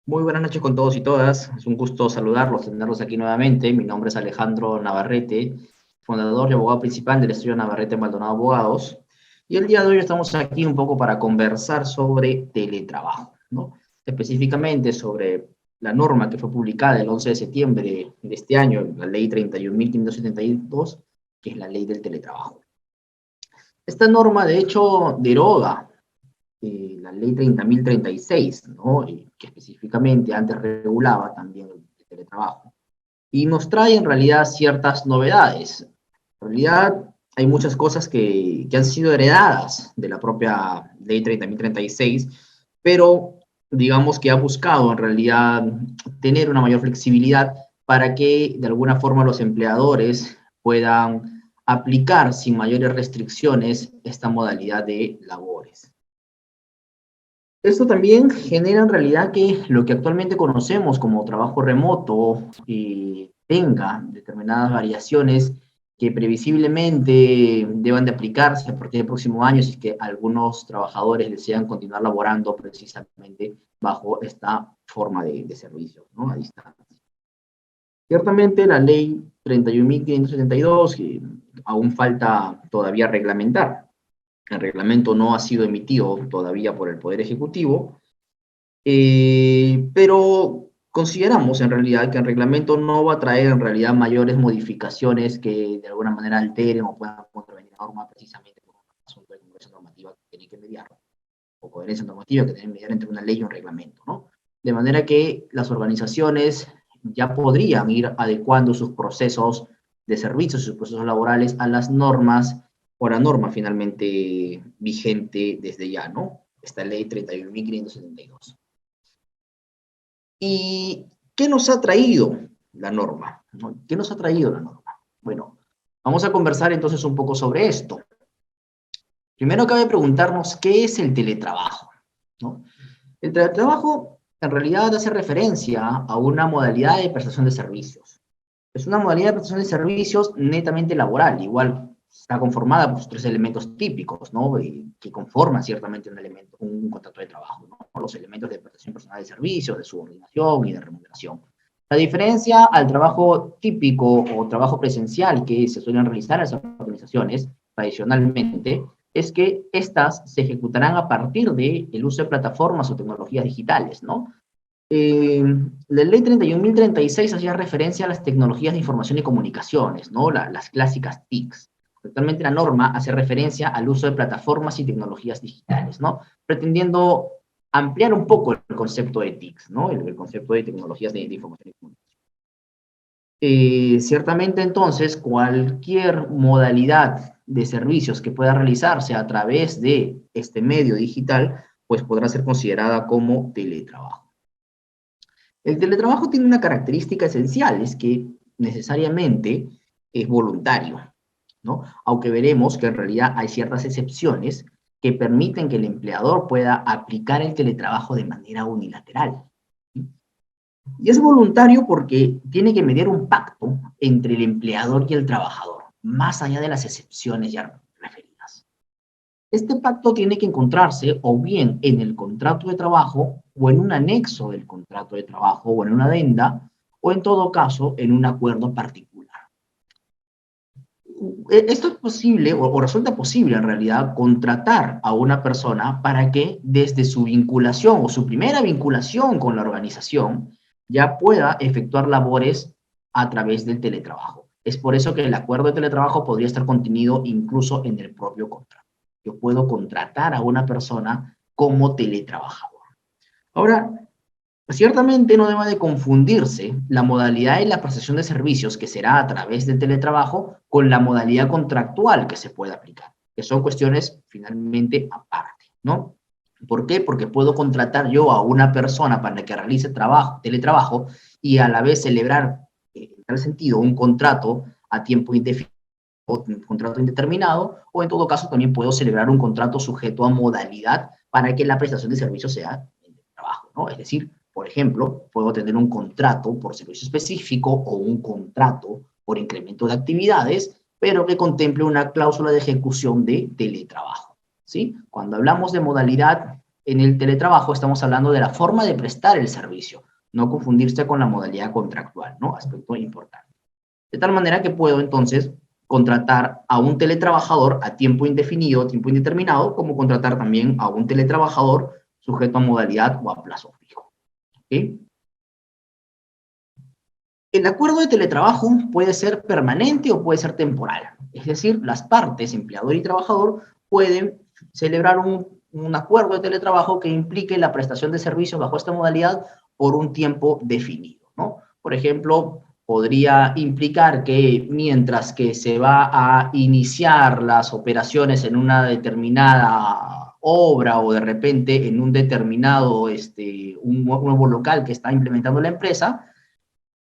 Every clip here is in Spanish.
Muy buenas noches con todos y todas. Es un gusto saludarlos, tenerlos aquí nuevamente. Mi nombre es Alejandro Navarrete, fundador y abogado principal del estudio Navarrete Maldonado Abogados. Y el día de hoy estamos aquí un poco para conversar sobre teletrabajo, ¿no? Específicamente sobre la norma que fue publicada el 11 de septiembre de este año, la ley 31.572, que es la ley del teletrabajo. Esta norma, de hecho, deroga la ley 30.036, ¿no? Que específicamente antes regulaba también el teletrabajo. Y nos trae en realidad ciertas novedades. En realidad hay muchas cosas que han sido heredadas de la propia ley 30.036, pero digamos que ha buscado en realidad tener una mayor flexibilidad para que de alguna forma los empleadores puedan aplicar sin mayores restricciones esta modalidad de labores. Esto también genera en realidad que lo que actualmente conocemos como trabajo remoto tenga determinadas variaciones que previsiblemente deban de aplicarse a partir del próximo año si es que algunos trabajadores desean continuar laborando precisamente bajo esta forma de servicio, ¿no? A distancia. Ciertamente la ley 31.572, que aún falta todavía reglamentar. El reglamento no ha sido emitido todavía por el Poder Ejecutivo, pero consideramos en realidad que el reglamento no va a traer en realidad mayores modificaciones que de alguna manera alteren o puedan contravenir la norma precisamente por un asunto de congruencia normativa que tiene que mediar, o coherencia normativa que tiene que mediar entre una ley y un reglamento, ¿no? De manera que las organizaciones ya podrían ir adecuando sus procesos de servicios, sus procesos laborales a las normas o a la norma finalmente vigente desde ya, ¿no? Esta ley 31.572. ¿Y qué nos ha traído la norma? ¿No? ¿Qué nos ha traído la norma? Bueno, vamos a conversar entonces un poco sobre esto. Primero cabe preguntarnos qué es el teletrabajo, ¿no? El teletrabajo en realidad hace referencia a una modalidad de prestación de servicios. Es una modalidad de prestación de servicios netamente laboral, igual está conformada por sus tres elementos típicos, ¿no? Que conforman ciertamente un contrato de trabajo, ¿no? Los elementos de prestación personal de servicios, de subordinación y de remuneración. La diferencia al trabajo típico o trabajo presencial que se suelen realizar en las organizaciones tradicionalmente es que estas se ejecutarán a partir del uso de plataformas o tecnologías digitales, ¿no? Eh, la ley 31.036 hacía referencia a las tecnologías de información y comunicaciones, ¿no? Las clásicas TICs. Actualmente la norma hace referencia al uso de plataformas y tecnologías digitales, ¿no? Pretendiendo ampliar un poco el concepto de TICs, ¿no? El concepto de tecnologías de información y comunicación. Ciertamente entonces cualquier modalidad de servicios que pueda realizarse a través de este medio digital, pues podrá ser considerada como teletrabajo. El teletrabajo tiene una característica esencial, es que necesariamente es voluntario, ¿no? Aunque veremos que en realidad hay ciertas excepciones que permiten que el empleador pueda aplicar el teletrabajo de manera unilateral. Y es voluntario porque tiene que mediar un pacto entre el empleador y el trabajador, más allá de las excepciones ya referidas. Este pacto tiene que encontrarse o bien en el contrato de trabajo o en un anexo del contrato de trabajo o en una adenda o en todo caso en un acuerdo particular. Esto es posible o resulta posible en realidad contratar a una persona para que desde su vinculación o su primera vinculación con la organización ya pueda efectuar labores a través del teletrabajo. Es por eso que el acuerdo de teletrabajo podría estar contenido incluso en el propio contrato. Yo puedo contratar a una persona como teletrabajador. Ahora, ciertamente no debe de confundirse la modalidad de la prestación de servicios, que será a través del teletrabajo, con la modalidad contractual que se puede aplicar, que son cuestiones finalmente aparte, ¿no? ¿Por qué? Porque puedo contratar yo a una persona para que realice trabajo, teletrabajo y a la vez celebrar, en tal sentido, un contrato a tiempo indefinido, un contrato indeterminado, o en todo caso también puedo celebrar un contrato sujeto a modalidad para que la prestación de servicios sea en el trabajo, ¿no? Es decir, por ejemplo, puedo tener un contrato por servicio específico o un contrato por incremento de actividades, pero que contemple una cláusula de ejecución de teletrabajo, ¿sí? Cuando hablamos de modalidad en el teletrabajo estamos hablando de la forma de prestar el servicio, no confundirse con la modalidad contractual, ¿no? Aspecto importante. De tal manera que puedo entonces contratar a un teletrabajador a tiempo indefinido, tiempo indeterminado, como contratar también a un teletrabajador sujeto a modalidad o a plazo fijo. ¿Okay? El acuerdo de teletrabajo puede ser permanente o puede ser temporal. Es decir, las partes, empleador y trabajador, pueden celebrar un acuerdo de teletrabajo que implique la prestación de servicios bajo esta modalidad por un tiempo definido, ¿no? Por ejemplo, podría implicar que mientras que se va a iniciar las operaciones en una determinada obra o de repente en un determinado, un nuevo local que está implementando la empresa,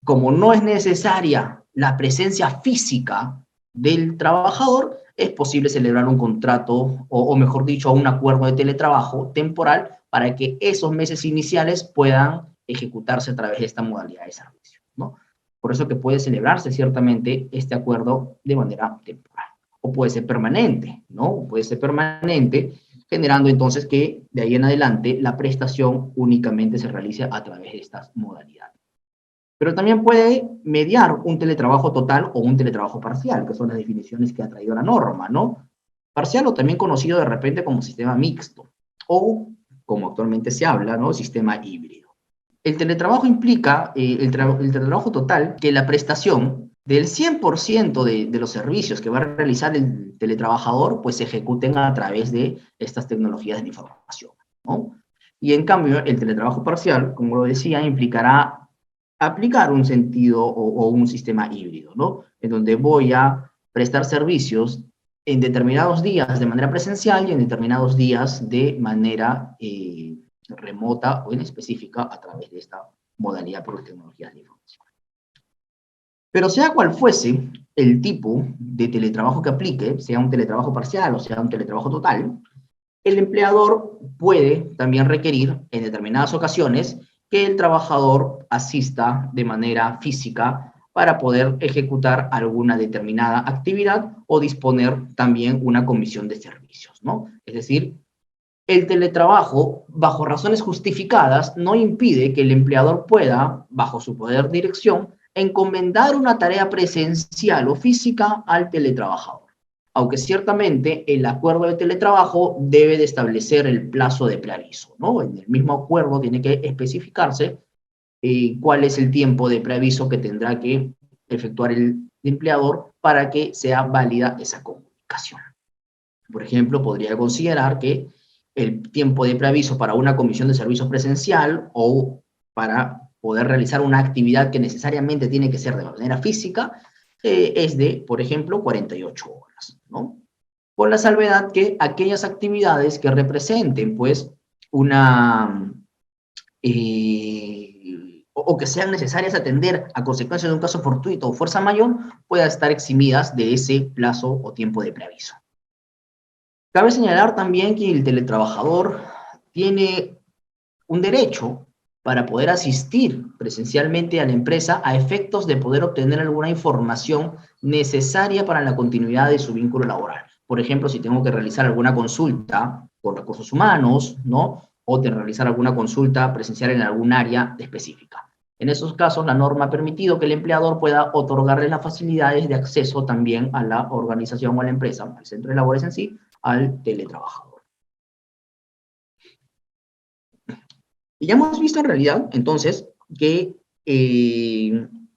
como no es necesaria la presencia física del trabajador, es posible celebrar un contrato, o mejor dicho, un acuerdo de teletrabajo temporal para que esos meses iniciales puedan ejecutarse a través de esta modalidad de servicio, ¿no? Por eso que puede celebrarse ciertamente este acuerdo de manera temporal. O puede ser permanente, ¿no? Puede ser permanente, generando entonces que de ahí en adelante la prestación únicamente se realice a través de estas modalidades. Pero también puede mediar un teletrabajo total o un teletrabajo parcial, que son las definiciones que ha traído la norma, ¿no? Parcial o también conocido de repente como sistema mixto, o como actualmente se habla, ¿no? Sistema híbrido. El teletrabajo implica, el teletrabajo total, que la prestación del 100% de los servicios que va a realizar el teletrabajador, pues se ejecuten a través de estas tecnologías de la información, ¿no? Y en cambio, el teletrabajo parcial, como lo decía, implicará aplicar un sentido o un sistema híbrido, ¿no? En donde voy a prestar servicios en determinados días de manera presencial y en determinados días de manera remota o en específica a través de esta modalidad por tecnologías de información. Pero sea cual fuese el tipo de teletrabajo que aplique, sea un teletrabajo parcial o sea un teletrabajo total, el empleador puede también requerir en determinadas ocasiones que el trabajador asista de manera física para poder ejecutar alguna determinada actividad o disponer también una comisión de servicios, ¿no? Es decir, el teletrabajo, bajo razones justificadas, no impide que el empleador pueda, bajo su poder de dirección, encomendar una tarea presencial o física al teletrabajador. Aunque ciertamente el acuerdo de teletrabajo debe de establecer el plazo de preaviso, ¿no? En el mismo acuerdo tiene que especificarse cuál es el tiempo de preaviso que tendrá que efectuar el empleador para que sea válida esa comunicación. Por ejemplo, podría considerar que el tiempo de preaviso para una comisión de servicios presencial o para poder realizar una actividad que necesariamente tiene que ser de manera física es de, por ejemplo, 48 horas, ¿no? Con la salvedad que aquellas actividades que representen, pues, una, o que sean necesarias atender a consecuencia de un caso fortuito o fuerza mayor, puedan estar eximidas de ese plazo o tiempo de preaviso. Cabe señalar también que el teletrabajador tiene un derecho para poder asistir presencialmente a la empresa a efectos de poder obtener alguna información necesaria para la continuidad de su vínculo laboral. Por ejemplo, si tengo que realizar alguna consulta con recursos humanos, ¿no? O de realizar alguna consulta presencial en algún área específica. En esos casos, la norma ha permitido que el empleador pueda otorgarle las facilidades de acceso también a la organización o a la empresa, al centro de labores en sí, al teletrabajador. Y ya hemos visto en realidad, entonces, que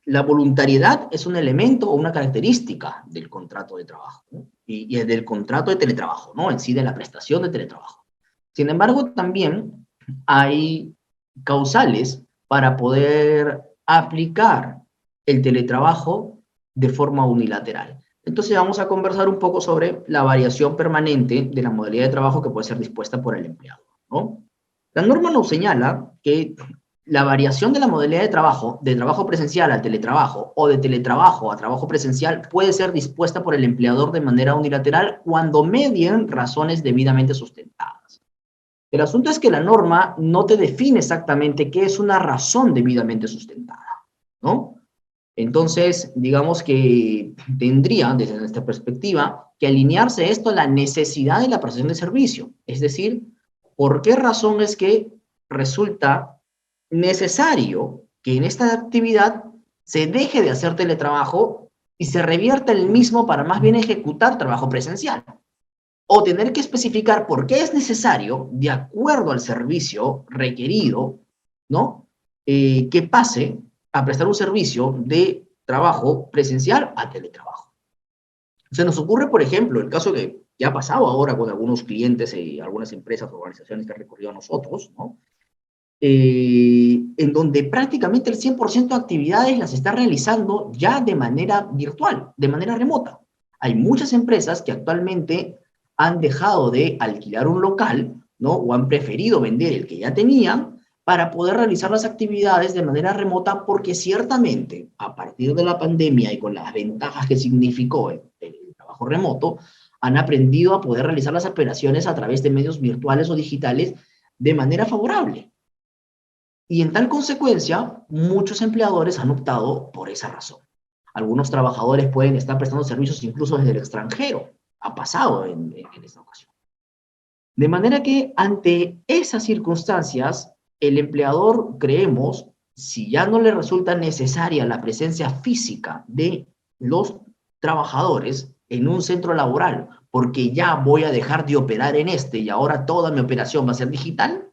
la voluntariedad es un elemento o una característica del contrato de trabajo, ¿no? y del contrato de teletrabajo, ¿no? En sí, de la prestación de teletrabajo. Sin embargo, también hay causales para poder aplicar el teletrabajo de forma unilateral. Entonces vamos a conversar un poco sobre la variación permanente de la modalidad de trabajo que puede ser dispuesta por el empleador, ¿no? La norma nos señala que la variación de la modalidad de trabajo presencial al teletrabajo o de teletrabajo a trabajo presencial puede ser dispuesta por el empleador de manera unilateral cuando medien razones debidamente sustentadas. El asunto es que la norma no te define exactamente qué es una razón debidamente sustentada, ¿no? Entonces, digamos que tendría, desde nuestra perspectiva, que alinearse esto a la necesidad de la prestación de servicio. Es decir, ¿Por qué razón es que resulta necesario que en esta actividad se deje de hacer teletrabajo y se revierta el mismo para más bien ejecutar trabajo presencial? O tener que especificar por qué es necesario, de acuerdo al servicio requerido, ¿no? Que pase a prestar un servicio de trabajo presencial a teletrabajo. Se nos ocurre, por ejemplo, el caso que ya ha pasado ahora con algunos clientes y algunas empresas o organizaciones que han recurrido a nosotros, ¿no? En donde prácticamente el 100% de actividades las está realizando ya de manera virtual, de manera remota. Hay muchas empresas que actualmente han dejado de alquilar un local, ¿no? O han preferido vender el que ya tenían para poder realizar las actividades de manera remota, porque ciertamente a partir de la pandemia y con las ventajas que significó el trabajo remoto, han aprendido a poder realizar las operaciones a través de medios virtuales o digitales de manera favorable. Y en tal consecuencia, muchos empleadores han optado por esa razón. Algunos trabajadores pueden estar prestando servicios incluso desde el extranjero. Ha pasado en esta ocasión. De manera que ante esas circunstancias, el empleador, creemos, si ya no le resulta necesaria la presencia física de los trabajadores en un centro laboral, porque ya voy a dejar de operar en este y ahora toda mi operación va a ser digital,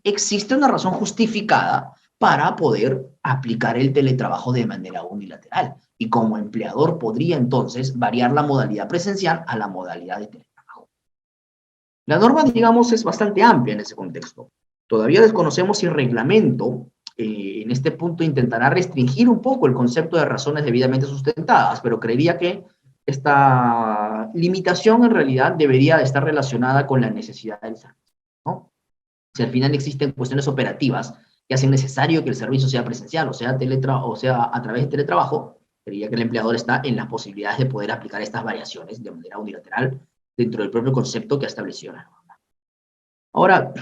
existe una razón justificada para poder aplicar el teletrabajo de manera unilateral. Y como empleador podría entonces variar la modalidad presencial a la modalidad de teletrabajo. La norma, digamos, es bastante amplia en ese contexto. Todavía desconocemos si el reglamento en este punto intentará restringir un poco el concepto de razones debidamente sustentadas, pero creería que esta limitación en realidad debería de estar relacionada con la necesidad del servicio, ¿no? Si al final existen cuestiones operativas que hacen necesario que el servicio sea presencial o sea a través de teletrabajo, creía que el empleador está en las posibilidades de poder aplicar estas variaciones de manera unilateral dentro del propio concepto que ha establecido la norma. Ahora,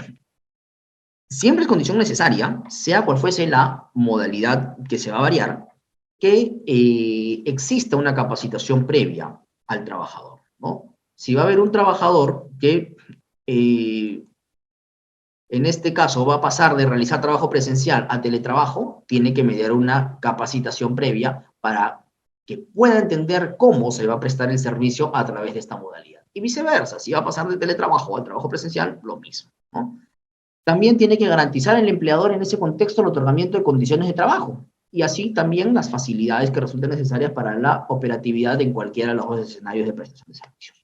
siempre es condición necesaria, sea cual fuese la modalidad que se va a variar, que exista una capacitación previa al trabajador, ¿no? Si va a haber un trabajador que en este caso va a pasar de realizar trabajo presencial a teletrabajo, tiene que mediar una capacitación previa para que pueda entender cómo se va a prestar el servicio a través de esta modalidad. Y viceversa, si va a pasar de teletrabajo al trabajo presencial, lo mismo, ¿no? También tiene que garantizar el empleador en ese contexto el otorgamiento de condiciones de trabajo y así también las facilidades que resulten necesarias para la operatividad en cualquiera de los dos escenarios de prestación de servicios.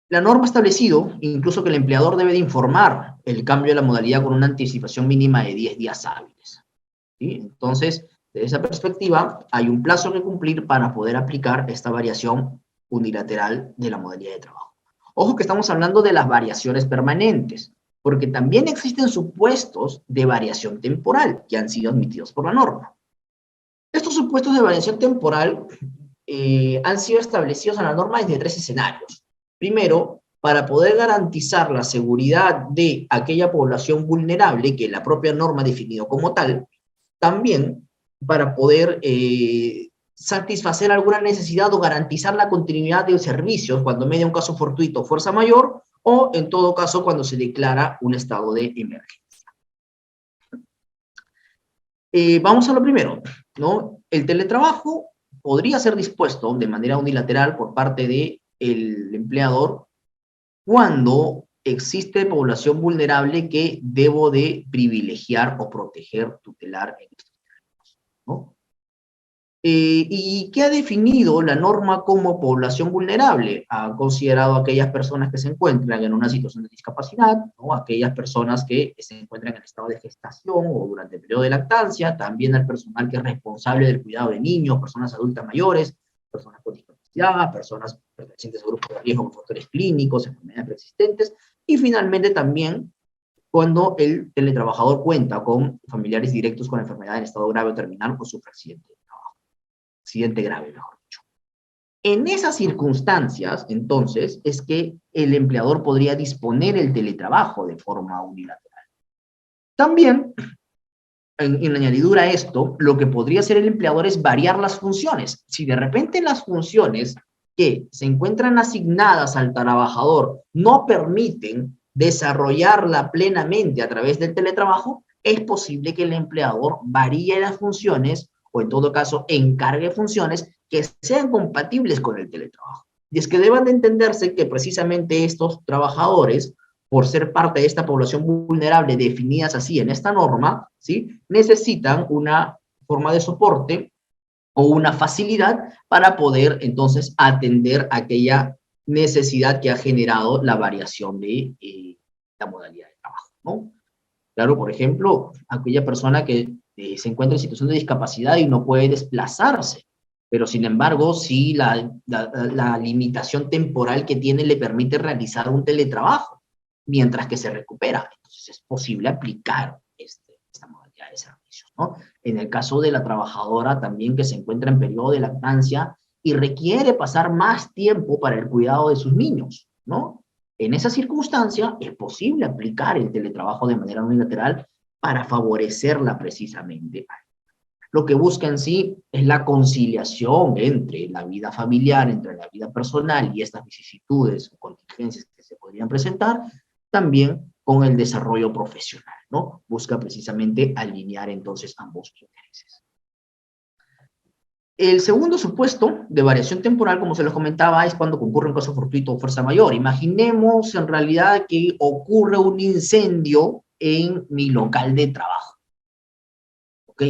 La norma ha establecido incluso que el empleador debe de informar el cambio de la modalidad con una anticipación mínima de 10 días hábiles, ¿sí? Entonces, desde esa perspectiva, hay un plazo que cumplir para poder aplicar esta variación unilateral de la modalidad de trabajo. Ojo que estamos hablando de las variaciones permanentes, porque también existen supuestos de variación temporal que han sido admitidos por la norma. Estos supuestos de variación temporal han sido establecidos en la norma desde 3 escenarios. Primero, para poder garantizar la seguridad de aquella población vulnerable que la propia norma ha definido como tal, también para poder satisfacer alguna necesidad o garantizar la continuidad de servicios cuando media un caso fortuito o fuerza mayor, o en todo caso cuando se declara un estado de emergencia. Vamos a lo primero, ¿no? El teletrabajo podría ser dispuesto de manera unilateral por parte del empleador cuando existe población vulnerable que debo de privilegiar o proteger, tutelar en estos términos, ¿no? ¿Y qué ha definido la norma como población vulnerable? Ha considerado aquellas personas que se encuentran en una situación de discapacidad, ¿no? Aquellas personas que se encuentran en estado de gestación o durante el periodo de lactancia, también al personal que es responsable del cuidado de niños, personas adultas mayores, personas con discapacidad, personas pertenecientes a grupos de riesgo con factores clínicos, enfermedades preexistentes, y finalmente también cuando el teletrabajador cuenta con familiares directos con enfermedad en estado grave o terminal o sufre accidente de trabajo. Accidente grave, mejor dicho. En esas circunstancias, entonces, es que el empleador podría disponer el teletrabajo de forma unilateral. También, en añadidura a esto, lo que podría hacer el empleador es variar las funciones. Si de repente las funciones que se encuentran asignadas al trabajador no permiten desarrollarla plenamente a través del teletrabajo, es posible que el empleador varíe las funciones o en todo caso encargue funciones que sean compatibles con el teletrabajo. Y es que deban de entenderse que precisamente estos trabajadores, por ser parte de esta población vulnerable definidas así en esta norma, ¿sí?, necesitan una forma de soporte o una facilidad para poder entonces atender aquella necesidad que ha generado la variación de la modalidad de trabajo, ¿no? Claro, por ejemplo, aquella persona que se encuentra en situación de discapacidad y no puede desplazarse, pero sin embargo, sí la limitación temporal que tiene le permite realizar un teletrabajo mientras que se recupera. Entonces es posible aplicar esta modalidad de servicios, ¿no? En el caso de la trabajadora también que se encuentra en periodo de lactancia y requiere pasar más tiempo para el cuidado de sus niños, ¿no? En esa circunstancia es posible aplicar el teletrabajo de manera unilateral para favorecerla precisamente. Lo que busca en sí es la conciliación entre la vida familiar, entre la vida personal y estas vicisitudes o contingencias que se podrían presentar, también con el desarrollo profesional, ¿no? Busca precisamente alinear entonces ambos intereses. El segundo supuesto de variación temporal, como se les comentaba, es cuando concurre un caso fortuito o fuerza mayor. Imaginemos en realidad que ocurre un incendio en mi local de trabajo. ¿Ok?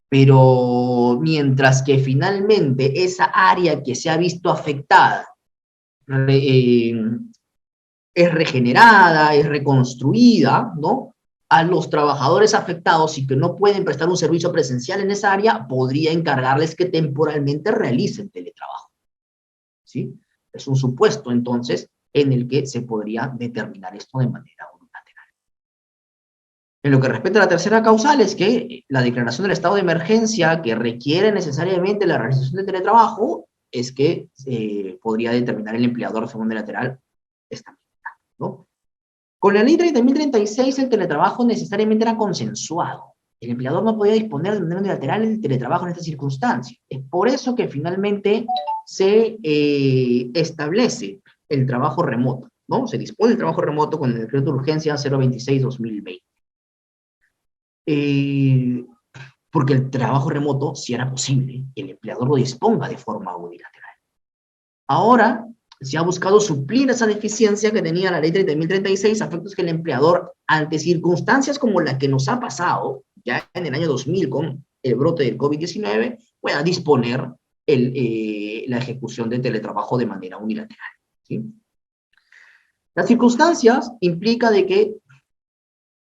Pero mientras que finalmente esa área que se ha visto afectada es regenerada, es reconstruida, ¿no? A los trabajadores afectados y que no pueden prestar un servicio presencial en esa área, podría encargarles que temporalmente realicen teletrabajo, ¿sí? Es un supuesto, entonces, en el que se podría determinar esto de manera unilateral. En lo que respecta a la tercera causal, es que la declaración del estado de emergencia que requiere necesariamente la realización de teletrabajo, es que podría determinar el empleador según unilateral esta medida, ¿no? Con la ley 30.036, el teletrabajo necesariamente era consensuado. El empleador no podía disponer de manera unilateral del teletrabajo en esta circunstancia. Es por eso que finalmente se establece el trabajo remoto, ¿no? Se dispone del trabajo remoto con el decreto de urgencia 026-2020. Porque el trabajo remoto, si era posible, el empleador lo disponga de forma unilateral. Ahora se ha buscado suplir esa deficiencia que tenía la ley 30.036, a efectos que el empleador, ante circunstancias como la que nos ha pasado ya en el año 2000 con el brote del COVID-19, pueda disponer la ejecución de teletrabajo de manera unilateral, ¿sí? Las circunstancias implica de que,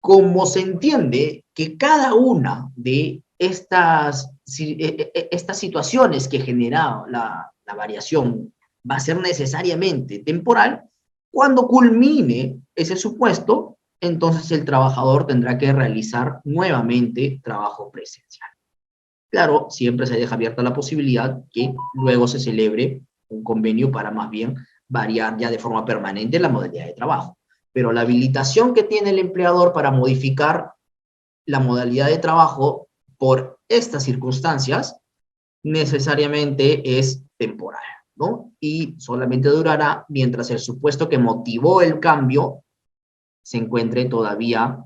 como se entiende que cada una de estas situaciones que genera la variación va a ser necesariamente temporal, cuando culmine ese supuesto, entonces el trabajador tendrá que realizar nuevamente trabajo presencial. Claro, siempre se deja abierta la posibilidad que luego se celebre un convenio para más bien variar ya de forma permanente la modalidad de trabajo. Pero la habilitación que tiene el empleador para modificar la modalidad de trabajo por estas circunstancias necesariamente es temporal, ¿no? Y solamente durará mientras el supuesto que motivó el cambio se encuentre todavía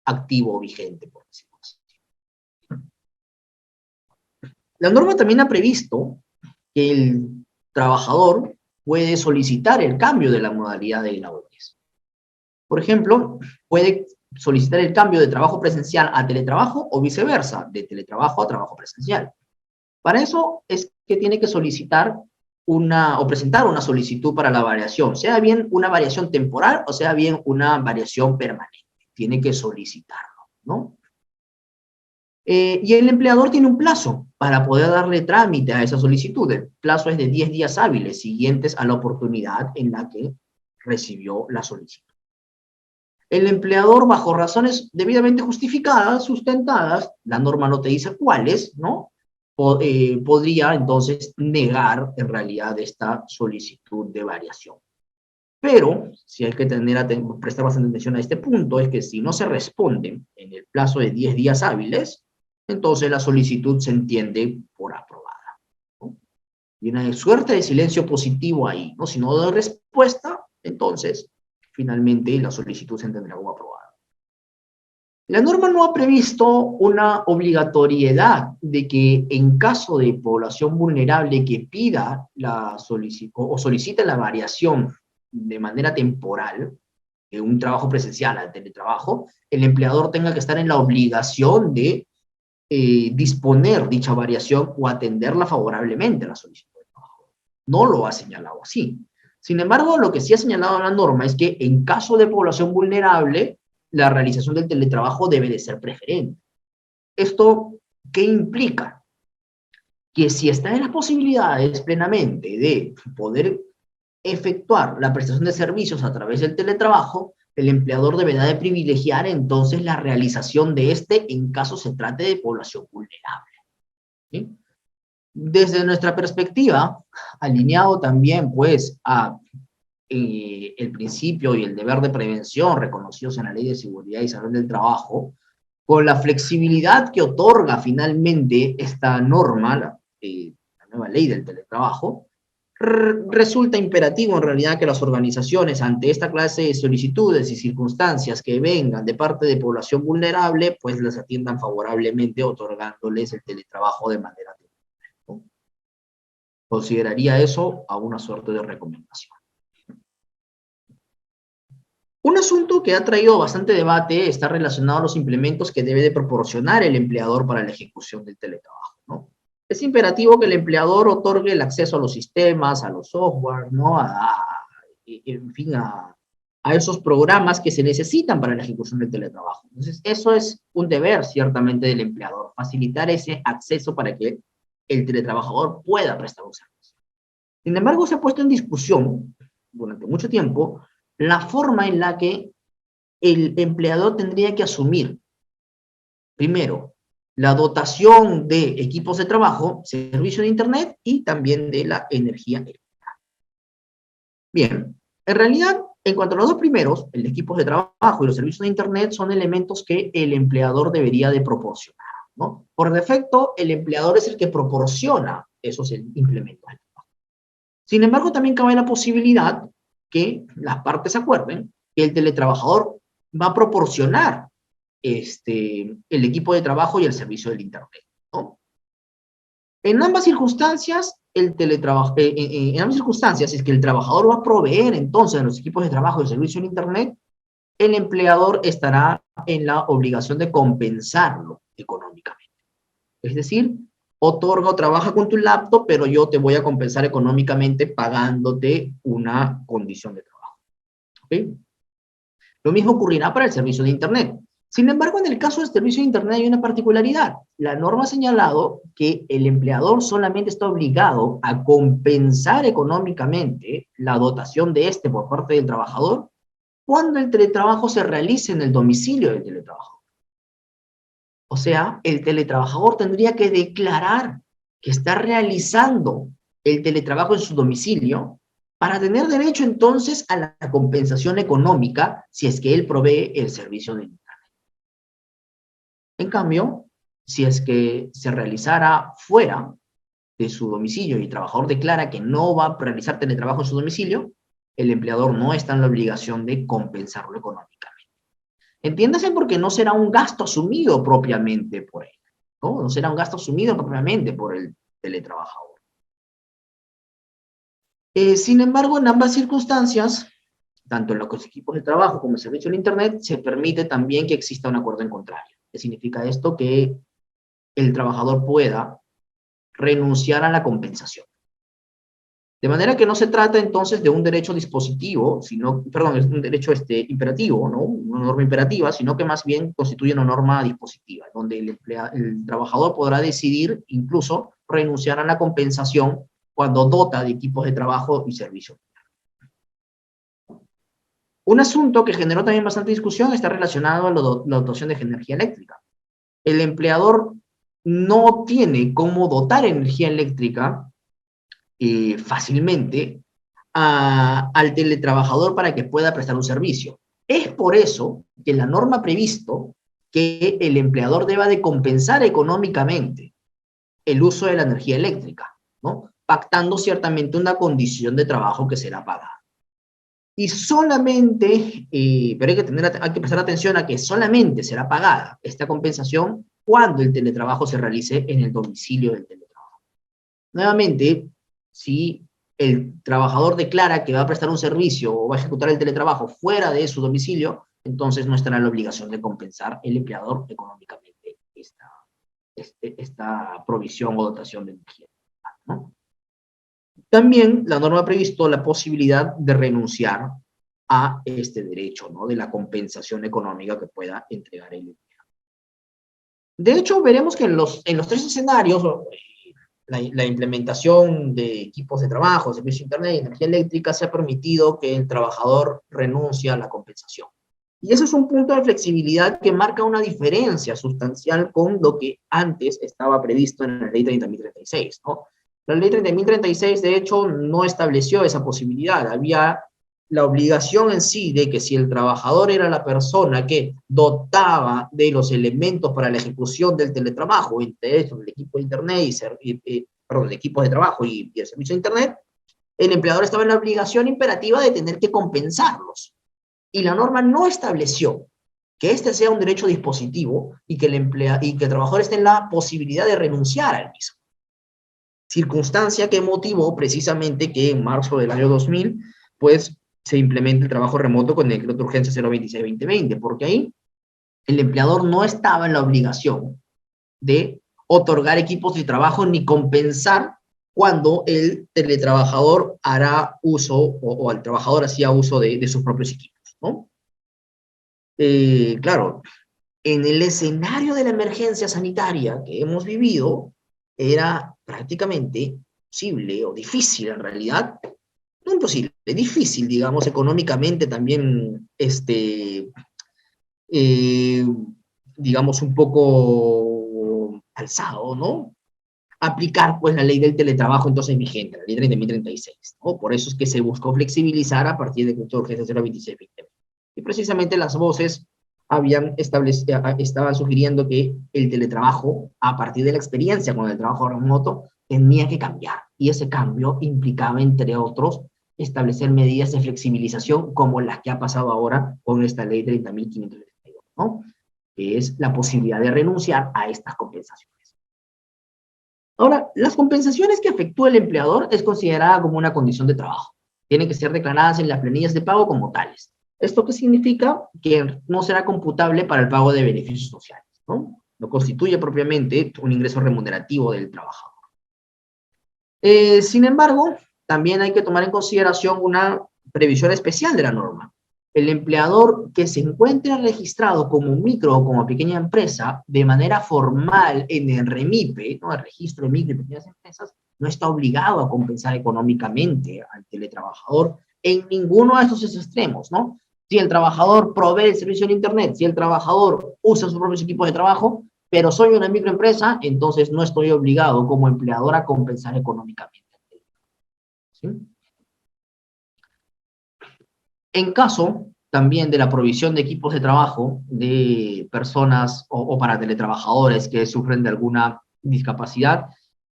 activo o vigente, por decirlo así. La norma también ha previsto que el trabajador puede solicitar el cambio de la modalidad de labores. Por ejemplo, puede solicitar el cambio de trabajo presencial a teletrabajo o viceversa, de teletrabajo a trabajo presencial. Para eso es que tiene que solicitar o presentar una solicitud para la variación, sea bien una variación temporal o sea bien una variación permanente. Tiene que solicitarlo, ¿no? Y el empleador tiene un plazo para poder darle trámite a esa solicitud. El plazo es de 10 días hábiles siguientes a la oportunidad en la que recibió la solicitud. El empleador, bajo razones debidamente justificadas, sustentadas, la norma no te dice cuáles, ¿no? Podría entonces negar en realidad esta solicitud de variación. Pero, si hay que prestar bastante atención a este punto, es que si no se responde en el plazo de 10 días hábiles, entonces la solicitud se entiende por aprobada, ¿no? Y una suerte de silencio positivo ahí, ¿no? Si no doy respuesta, entonces finalmente la solicitud se entenderá como aprobada. La norma no ha previsto una obligatoriedad de que en caso de población vulnerable que pida la o solicite la variación de manera temporal de un trabajo presencial al teletrabajo, el empleador tenga que estar en la obligación de disponer dicha variación o atenderla favorablemente a la solicitud de trabajo. No lo ha señalado así. Sin embargo, lo que sí ha señalado la norma es que en caso de población vulnerable, la realización del teletrabajo debe de ser preferente. ¿Esto qué implica? Que si está en las posibilidades plenamente de poder efectuar la prestación de servicios a través del teletrabajo, el empleador deberá de privilegiar entonces la realización de este en caso se trate de población vulnerable. ¿Sí? Desde nuestra perspectiva, alineado también pues a el principio y el deber de prevención reconocidos en la Ley de Seguridad y Salud del Trabajo, con la flexibilidad que otorga finalmente esta norma, la nueva ley del teletrabajo, resulta imperativo en realidad que las organizaciones ante esta clase de solicitudes y circunstancias que vengan de parte de población vulnerable, pues las atiendan favorablemente otorgándoles el teletrabajo de manera temporal, ¿no? Consideraría eso a una suerte de recomendación. Un asunto que ha traído bastante debate está relacionado a los implementos que debe de proporcionar el empleador para la ejecución del teletrabajo, ¿no? Es imperativo que el empleador otorgue el acceso a los sistemas, a los software, ¿no? En fin, a esos programas que se necesitan para la ejecución del teletrabajo. Entonces, eso es un deber, ciertamente, del empleador, facilitar ese acceso para que el teletrabajador pueda prestar un servicio. Sin embargo, se ha puesto en discusión durante mucho tiempo la forma en la que el empleador tendría que asumir, primero, la dotación de equipos de trabajo, servicio de Internet y también de la energía eléctrica. Bien, en realidad, en cuanto a los dos primeros, el de equipos de trabajo y los servicios de Internet, son elementos que el empleador debería de proporcionar, ¿no? Por defecto, el empleador es el que proporciona esos implementos. Sin embargo, también cabe la posibilidad que las partes acuerden que el teletrabajador va a proporcionar el equipo de trabajo y el servicio del Internet, ¿no? En ambas circunstancias, en ambas circunstancias, es que el trabajador va a proveer entonces los equipos de trabajo y el servicio en Internet, el empleador estará en la obligación de compensarlo económicamente. Es decir, otorga o trabaja con tu laptop, pero yo te voy a compensar económicamente pagándote una condición de trabajo. ¿Okay? Lo mismo ocurrirá para el servicio de Internet. Sin embargo, en el caso del servicio de Internet hay una particularidad. La norma ha señalado que el empleador solamente está obligado a compensar económicamente la dotación de este por parte del trabajador cuando el teletrabajo se realice en el domicilio del teletrabajador. O sea, el teletrabajador tendría que declarar que está realizando el teletrabajo en su domicilio para tener derecho entonces a la compensación económica si es que él provee el servicio de Internet. En cambio, si es que se realizara fuera de su domicilio y el trabajador declara que no va a realizar teletrabajo en su domicilio, el empleador no está en la obligación de compensarlo económicamente. Entiéndase porque no será un gasto asumido propiamente por él, ¿no? No será un gasto asumido propiamente por el teletrabajador. Sin embargo, en ambas circunstancias, tanto en los equipos de trabajo como en el servicio de Internet, se permite también que exista un acuerdo en contrario. ¿Qué significa esto? Que el trabajador pueda renunciar a la compensación. De manera que no se trata entonces de un derecho dispositivo, sino, perdón, es un derecho imperativo, ¿no? Una norma imperativa, sino que más bien constituye una norma dispositiva, donde el trabajador podrá decidir incluso renunciar a la compensación cuando dota de equipos de trabajo y servicio. Un asunto que generó también bastante discusión está relacionado a la dotación de energía eléctrica. El empleador no tiene cómo dotar energía eléctrica fácilmente al teletrabajador para que pueda prestar un servicio. Es por eso que la norma ha previsto que el empleador deba de compensar económicamente el uso de la energía eléctrica, ¿no? Pactando ciertamente una condición de trabajo que será pagada. Y solamente, pero hay que prestar atención a que solamente será pagada esta compensación cuando el teletrabajo se realice en el domicilio del teletrabajo. Nuevamente, si el trabajador declara que va a prestar un servicio o va a ejecutar el teletrabajo fuera de su domicilio, entonces no estará en la obligación de compensar el empleador económicamente esta provisión o dotación de energía, ¿no? También la norma ha previsto la posibilidad de renunciar a este derecho, ¿no? De la compensación económica que pueda entregar el empleado. De hecho, veremos que en los tres escenarios, la implementación de equipos de trabajo, servicio de Internet y energía eléctrica se ha permitido que el trabajador renuncie a la compensación. Y ese es un punto de flexibilidad que marca una diferencia sustancial con lo que antes estaba previsto en la ley 30.036, ¿no? La ley 30.036, de hecho, no estableció esa posibilidad. Había la obligación en sí de que si el trabajador era la persona que dotaba de los elementos para la ejecución del teletrabajo, entre estos el equipo de Internet perdón, el equipo de trabajo y el servicio de Internet, el empleador estaba en la obligación imperativa de tener que compensarlos. Y la norma no estableció que este sea un derecho dispositivo y que el trabajador esté en la posibilidad de renunciar al mismo. Circunstancia que motivó precisamente que en marzo del año 2000, pues, se implemente el trabajo remoto con el decreto de urgencia 026-2020, porque ahí el empleador no estaba en la obligación de otorgar equipos de trabajo ni compensar cuando el teletrabajador hará uso o el trabajador hacía uso de sus propios equipos, ¿no? Claro, en el escenario de la emergencia sanitaria que hemos vivido, era prácticamente posible o difícil en realidad, no imposible, difícil, digamos, económicamente también, eh, digamos, un poco alzado, ¿no? Aplicar, pues, la ley del teletrabajo entonces vigente, la ley 30.036, ¿no? Por eso es que se buscó flexibilizar a partir de decreto de urgencia 026-2020. Y precisamente las voces estaban sugiriendo que el teletrabajo, a partir de la experiencia con el trabajo remoto, tenía que cambiar. Y ese cambio implicaba, entre otros, establecer medidas de flexibilización como las que ha pasado ahora con esta ley 30.532, ¿no? Que es la posibilidad de renunciar a estas compensaciones. Ahora, las compensaciones que efectúa el empleador es considerada como una condición de trabajo. Tienen que ser declaradas en las planillas de pago como tales. ¿Esto qué significa? Que no será computable para el pago de beneficios sociales, ¿no? No constituye propiamente un ingreso remunerativo del trabajador. Sin embargo, también hay que tomar en consideración una previsión especial de la norma. El empleador que se encuentre registrado como micro o como pequeña empresa de manera formal en el REMIPE, ¿no? El registro de micro y pequeñas empresas, no está obligado a compensar económicamente al teletrabajador en ninguno de estos extremos, ¿no? Si el trabajador provee el servicio de Internet, si el trabajador usa sus propios equipos de trabajo, pero soy una microempresa, entonces no estoy obligado como empleador a compensar económicamente. ¿Sí? En caso también de la provisión de equipos de trabajo de personas o para teletrabajadores que sufren de alguna discapacidad,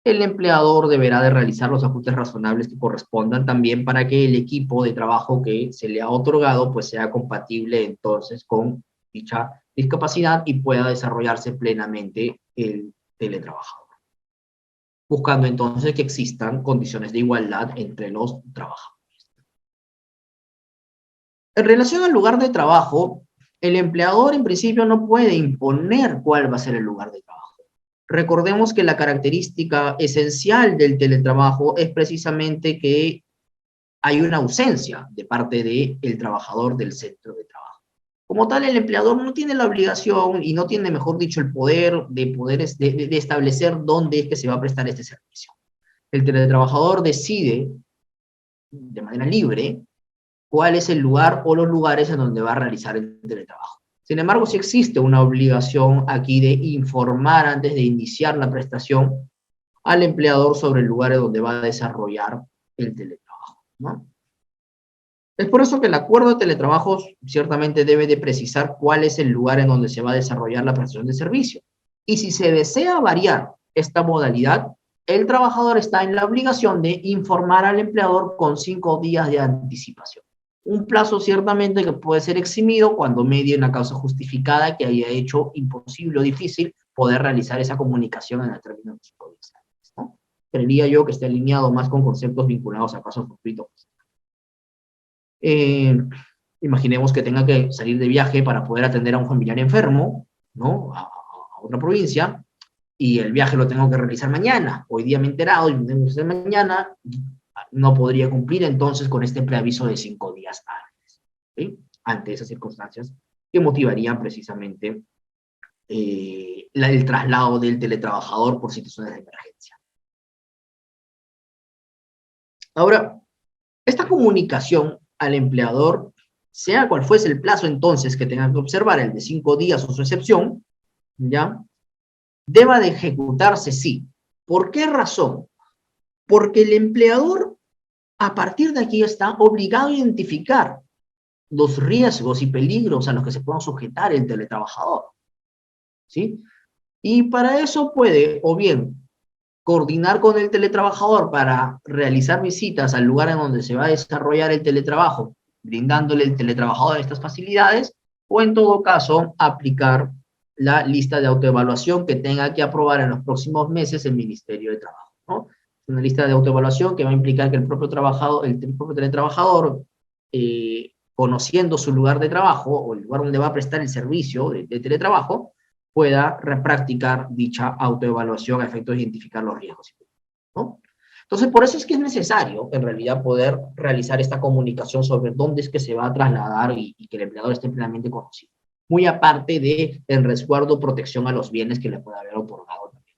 el empleador deberá de realizar los ajustes razonables que correspondan también para que el equipo de trabajo que se le ha otorgado pues sea compatible entonces con dicha discapacidad y pueda desarrollarse plenamente el teletrabajador, buscando entonces que existan condiciones de igualdad entre los trabajadores. En relación al lugar de trabajo, el empleador en principio no puede imponer cuál va a ser el lugar de trabajo. Recordemos que la característica esencial del teletrabajo es precisamente que hay una ausencia de parte del trabajador del centro de trabajo. Como tal, el empleador no tiene la obligación y no tiene, mejor dicho, el poder de establecer dónde es que se va a prestar este servicio. El teletrabajador decide de manera libre cuál es el lugar o los lugares en donde va a realizar el teletrabajo. Sin embargo, sí existe una obligación aquí de informar antes de iniciar la prestación al empleador sobre el lugar en donde va a desarrollar el teletrabajo, ¿no? Es por eso que el acuerdo de teletrabajo ciertamente debe de precisar cuál es el lugar en donde se va a desarrollar la prestación de servicio. Y si se desea variar esta modalidad, el trabajador está en la obligación de informar al empleador con 5 días de anticipación. Un plazo ciertamente que puede ser eximido cuando medie una causa justificada que haya hecho imposible o difícil poder realizar esa comunicación en el término de 5 días, ¿no? Creería yo que esté alineado más con conceptos vinculados a casos fortuitos. Imaginemos que tenga que salir de viaje para poder atender a un familiar enfermo, ¿no? A otra provincia, y el viaje lo tengo que realizar mañana. Hoy día me he enterado y lo tengo que hacer mañana, no podría cumplir entonces con este preaviso de 5 días antes, ¿sí? Ante esas circunstancias que motivarían precisamente el traslado del teletrabajador por situaciones de emergencia. Ahora, esta comunicación al empleador, sea cual fuese el plazo entonces que tenga que observar, el de 5 días o su excepción, ¿ya? Deba de ejecutarse, sí. ¿Por qué razón? Porque el empleador, a partir de aquí, está obligado a identificar los riesgos y peligros a los que se pueda sujetar el teletrabajador, ¿sí? Y para eso puede, o bien, coordinar con el teletrabajador para realizar visitas al lugar en donde se va a desarrollar el teletrabajo, brindándole el teletrabajador estas facilidades, o en todo caso, aplicar la lista de autoevaluación que tenga que aprobar en los próximos meses el Ministerio de Trabajo, ¿no? Una lista de autoevaluación que va a implicar que el propio teletrabajador, conociendo su lugar de trabajo o el lugar donde va a prestar el servicio de teletrabajo, pueda practicar dicha autoevaluación a efectos de identificar los riesgos, ¿no? Entonces, por eso es que es necesario, en realidad, poder realizar esta comunicación sobre dónde es que se va a trasladar y que el empleador esté plenamente conocido. Muy aparte del resguardo o protección a los bienes que le pueda haber otorgado también.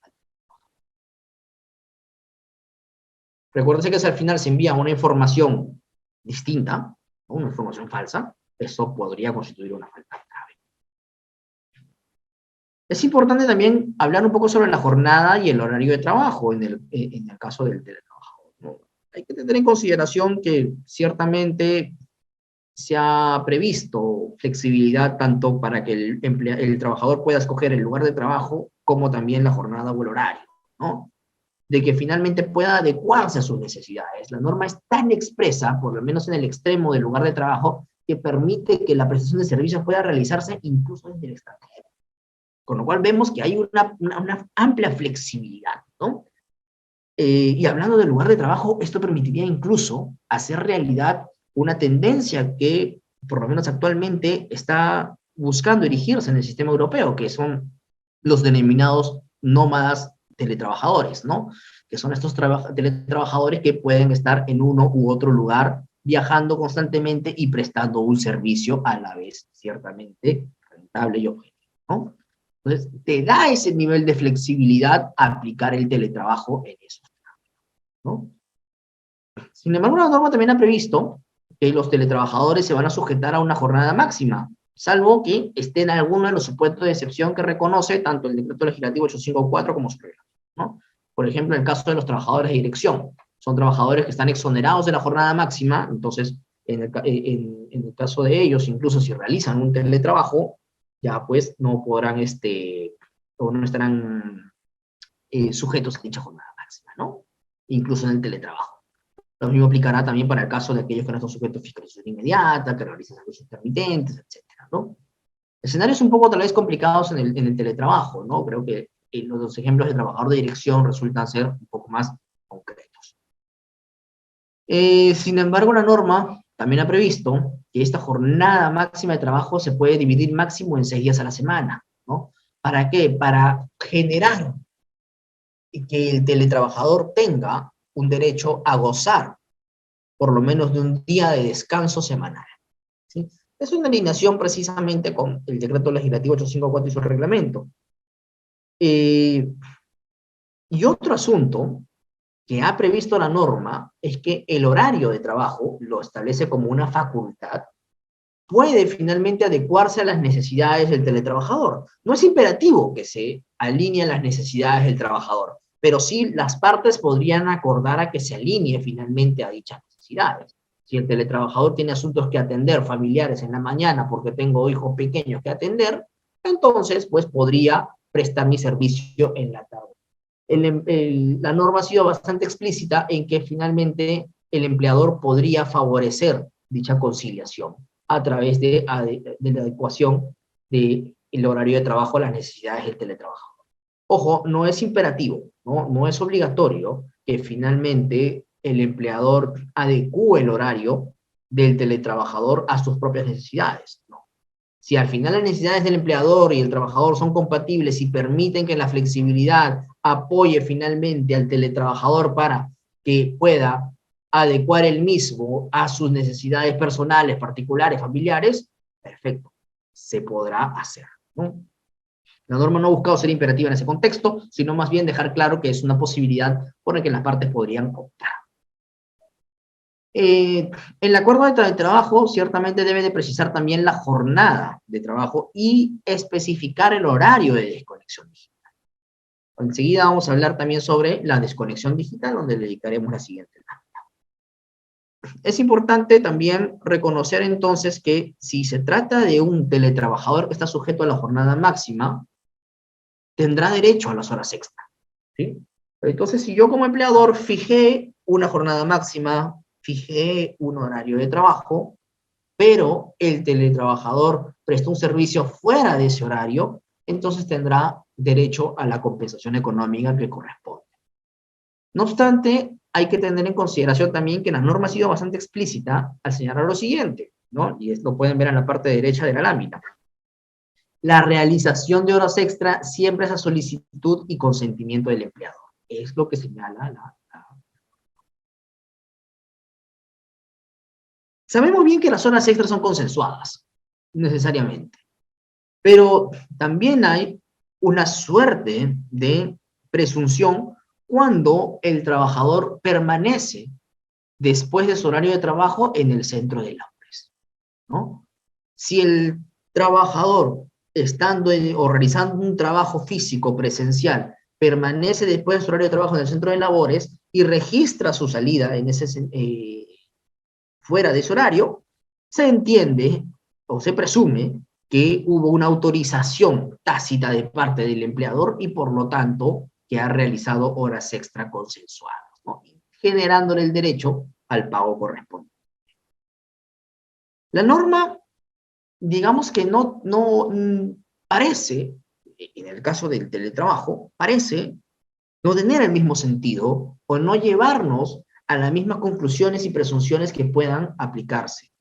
Recuérdense que si al final se envía una información distinta, ¿no? Una información falsa, eso podría constituir una falta grave. Es importante también hablar un poco sobre la jornada y el horario de trabajo en el caso del teletrabajo, ¿no? Hay que tener en consideración que ciertamente se ha previsto flexibilidad tanto para que el trabajador pueda escoger el lugar de trabajo como también la jornada o el horario, ¿no? De que finalmente pueda adecuarse a sus necesidades. La norma es tan expresa, por lo menos en el extremo del lugar de trabajo, que permite que la prestación de servicios pueda realizarse incluso desde el extranjero. Con lo cual vemos que hay una amplia flexibilidad, ¿no? Y hablando del lugar de trabajo, esto permitiría incluso hacer realidad una tendencia que, por lo menos actualmente, está buscando erigirse en el sistema europeo, que son los denominados nómadas teletrabajadores, ¿no? Que son estos teletrabajadores que pueden estar en uno u otro lugar, viajando constantemente y prestando un servicio a la vez ciertamente rentable y objetivo, ¿no? Entonces, te da ese nivel de flexibilidad a aplicar el teletrabajo en eso, ¿no? Sin embargo, la norma también ha previsto que los teletrabajadores se van a sujetar a una jornada máxima, salvo que esté en alguno de los supuestos de excepción que reconoce tanto el Decreto Legislativo 854 como su regla, ¿no? Por ejemplo, en el caso de los trabajadores de dirección, son trabajadores que están exonerados de la jornada máxima, entonces, en el caso de ellos, incluso si realizan un teletrabajo, ya pues no podrán, o no estarán sujetos a dicha jornada máxima, ¿no? Incluso en el teletrabajo. Lo mismo aplicará también para el caso de aquellos que no están sujetos a fiscalización inmediata, que realizan servicios intermitentes, etcétera, ¿no? Escenarios un poco tal vez complicados en el teletrabajo, ¿no? Creo que los ejemplos de trabajador de dirección resultan ser un poco más concretos. Sin embargo, la norma también ha previsto que esta jornada máxima de trabajo se puede dividir máximo en 6 días a la semana, ¿no? ¿Para qué? Para generar que el teletrabajador tenga un derecho a gozar por lo menos de un día de descanso semanal, ¿sí? Es una alineación precisamente con el Decreto Legislativo 854 y su reglamento. Y otro asunto que ha previsto la norma es que el horario de trabajo lo establece como una facultad, puede finalmente adecuarse a las necesidades del teletrabajador. No es imperativo que se alineen las necesidades del trabajador, pero sí las partes podrían acordar a que se alinee finalmente a dichas necesidades. Si el teletrabajador tiene asuntos que atender familiares en la mañana porque tengo hijos pequeños que atender, entonces pues podría prestar mi servicio en la tarde. La norma ha sido bastante explícita en que finalmente el empleador podría favorecer dicha conciliación a través de la adecuación del horario de trabajo a las necesidades del teletrabajo. Ojo, no es imperativo, ¿no? No es obligatorio que finalmente el empleador adecúe el horario del teletrabajador a sus propias necesidades, ¿no? Si al final las necesidades del empleador y el trabajador son compatibles y permiten que la flexibilidad apoye finalmente al teletrabajador para que pueda adecuar el mismo a sus necesidades personales, particulares, familiares, perfecto, se podrá hacer, ¿no? La norma no ha buscado ser imperativa en ese contexto, sino más bien dejar claro que es una posibilidad por la que las partes podrían optar. El acuerdo de trabajo ciertamente debe de precisar también la jornada de trabajo y especificar el horario de desconexión digital. Enseguida vamos a hablar también sobre la desconexión digital, donde le dedicaremos la siguiente lámina. Es importante también reconocer entonces que si se trata de un teletrabajador que está sujeto a la jornada máxima, tendrá derecho a las horas extra, ¿sí? Entonces, si yo como empleador fijé una jornada máxima, fijé un horario de trabajo, pero el teletrabajador prestó un servicio fuera de ese horario, entonces tendrá derecho a la compensación económica que corresponde. No obstante, hay que tener en consideración también que la norma ha sido bastante explícita al señalar lo siguiente, ¿no? Y esto lo pueden ver en la parte derecha de la lámina. La realización de horas extra siempre es a solicitud y consentimiento del empleador. Es lo que señala Sabemos bien que las horas extras son consensuadas, necesariamente. Pero también hay una suerte de presunción cuando el trabajador permanece después de su horario de trabajo en el centro de la empresa, ¿no? Si el trabajador, estando o realizando un trabajo físico presencial, permanece después de su horario de trabajo en el centro de labores y registra su salida en fuera de ese horario, se entiende o se presume que hubo una autorización tácita de parte del empleador y por lo tanto que ha realizado horas extra consensuadas, ¿no? Generándole el derecho al pago correspondiente. La norma, digamos que no parece, en el caso del teletrabajo, parece no tener el mismo sentido o no llevarnos a las mismas conclusiones y presunciones que puedan aplicarse.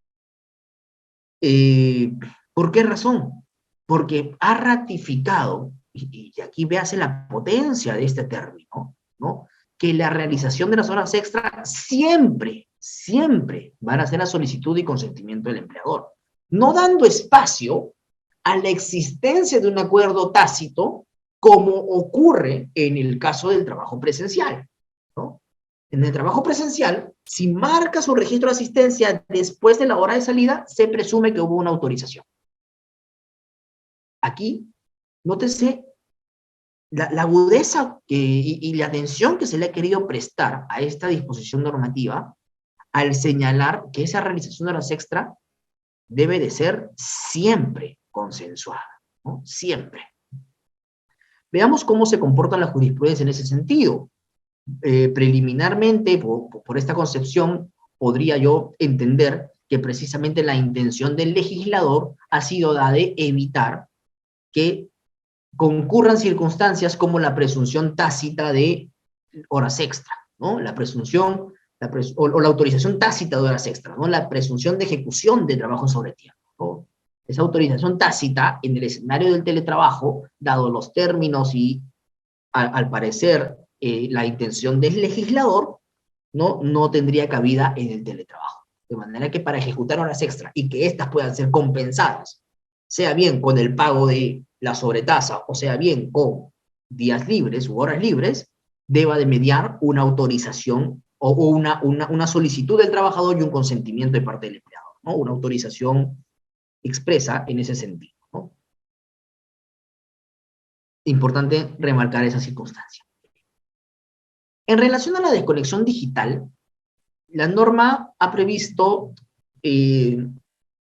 ¿Por qué razón? Porque ha ratificado, y aquí véase la potencia de este término, ¿no? Que la realización de las horas extra siempre, siempre van a ser a solicitud y consentimiento del empleador, no dando espacio a la existencia de un acuerdo tácito como ocurre en el caso del trabajo presencial, ¿no? En el trabajo presencial, si marca su registro de asistencia después de la hora de salida, se presume que hubo una autorización. Aquí, nótese la agudeza y la atención que se le ha querido prestar a esta disposición normativa al señalar que esa realización de horas extra debe de ser siempre consensuada, ¿no? Siempre. Veamos cómo se comporta la jurisprudencia en ese sentido. Preliminarmente, por esta concepción, podría yo entender que precisamente la intención del legislador ha sido la de evitar que concurran circunstancias como la presunción tácita de horas extra, ¿no? La presunción, o la autorización tácita de horas extra, ¿no? La presunción de ejecución de trabajo sobre tiempo, ¿no? Esa autorización tácita en el escenario del teletrabajo, dado los términos y, al parecer, la intención del legislador, no tendría cabida en el teletrabajo. De manera que para ejecutar horas extra y que éstas puedan ser compensadas, sea bien con el pago de la sobretasa o sea bien con días libres u horas libres, deba de mediar una autorización o una solicitud del trabajador y un consentimiento de parte del empleador, ¿no? Una autorización expresa en ese sentido, ¿no? Importante remarcar esa circunstancia. En relación a la desconexión digital, la norma ha previsto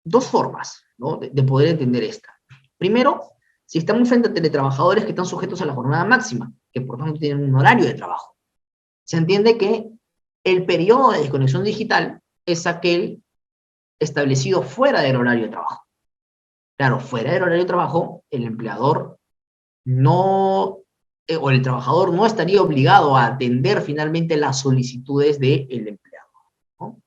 dos formas, ¿no? de poder entender esta. Primero, si estamos frente a teletrabajadores que están sujetos a la jornada máxima, que por tanto tienen un horario de trabajo, se entiende que el periodo de desconexión digital es aquel establecido fuera del horario de trabajo. Claro, fuera del horario de trabajo, el empleador no, o el trabajador no estaría obligado a atender finalmente las solicitudes del empleado, ¿no?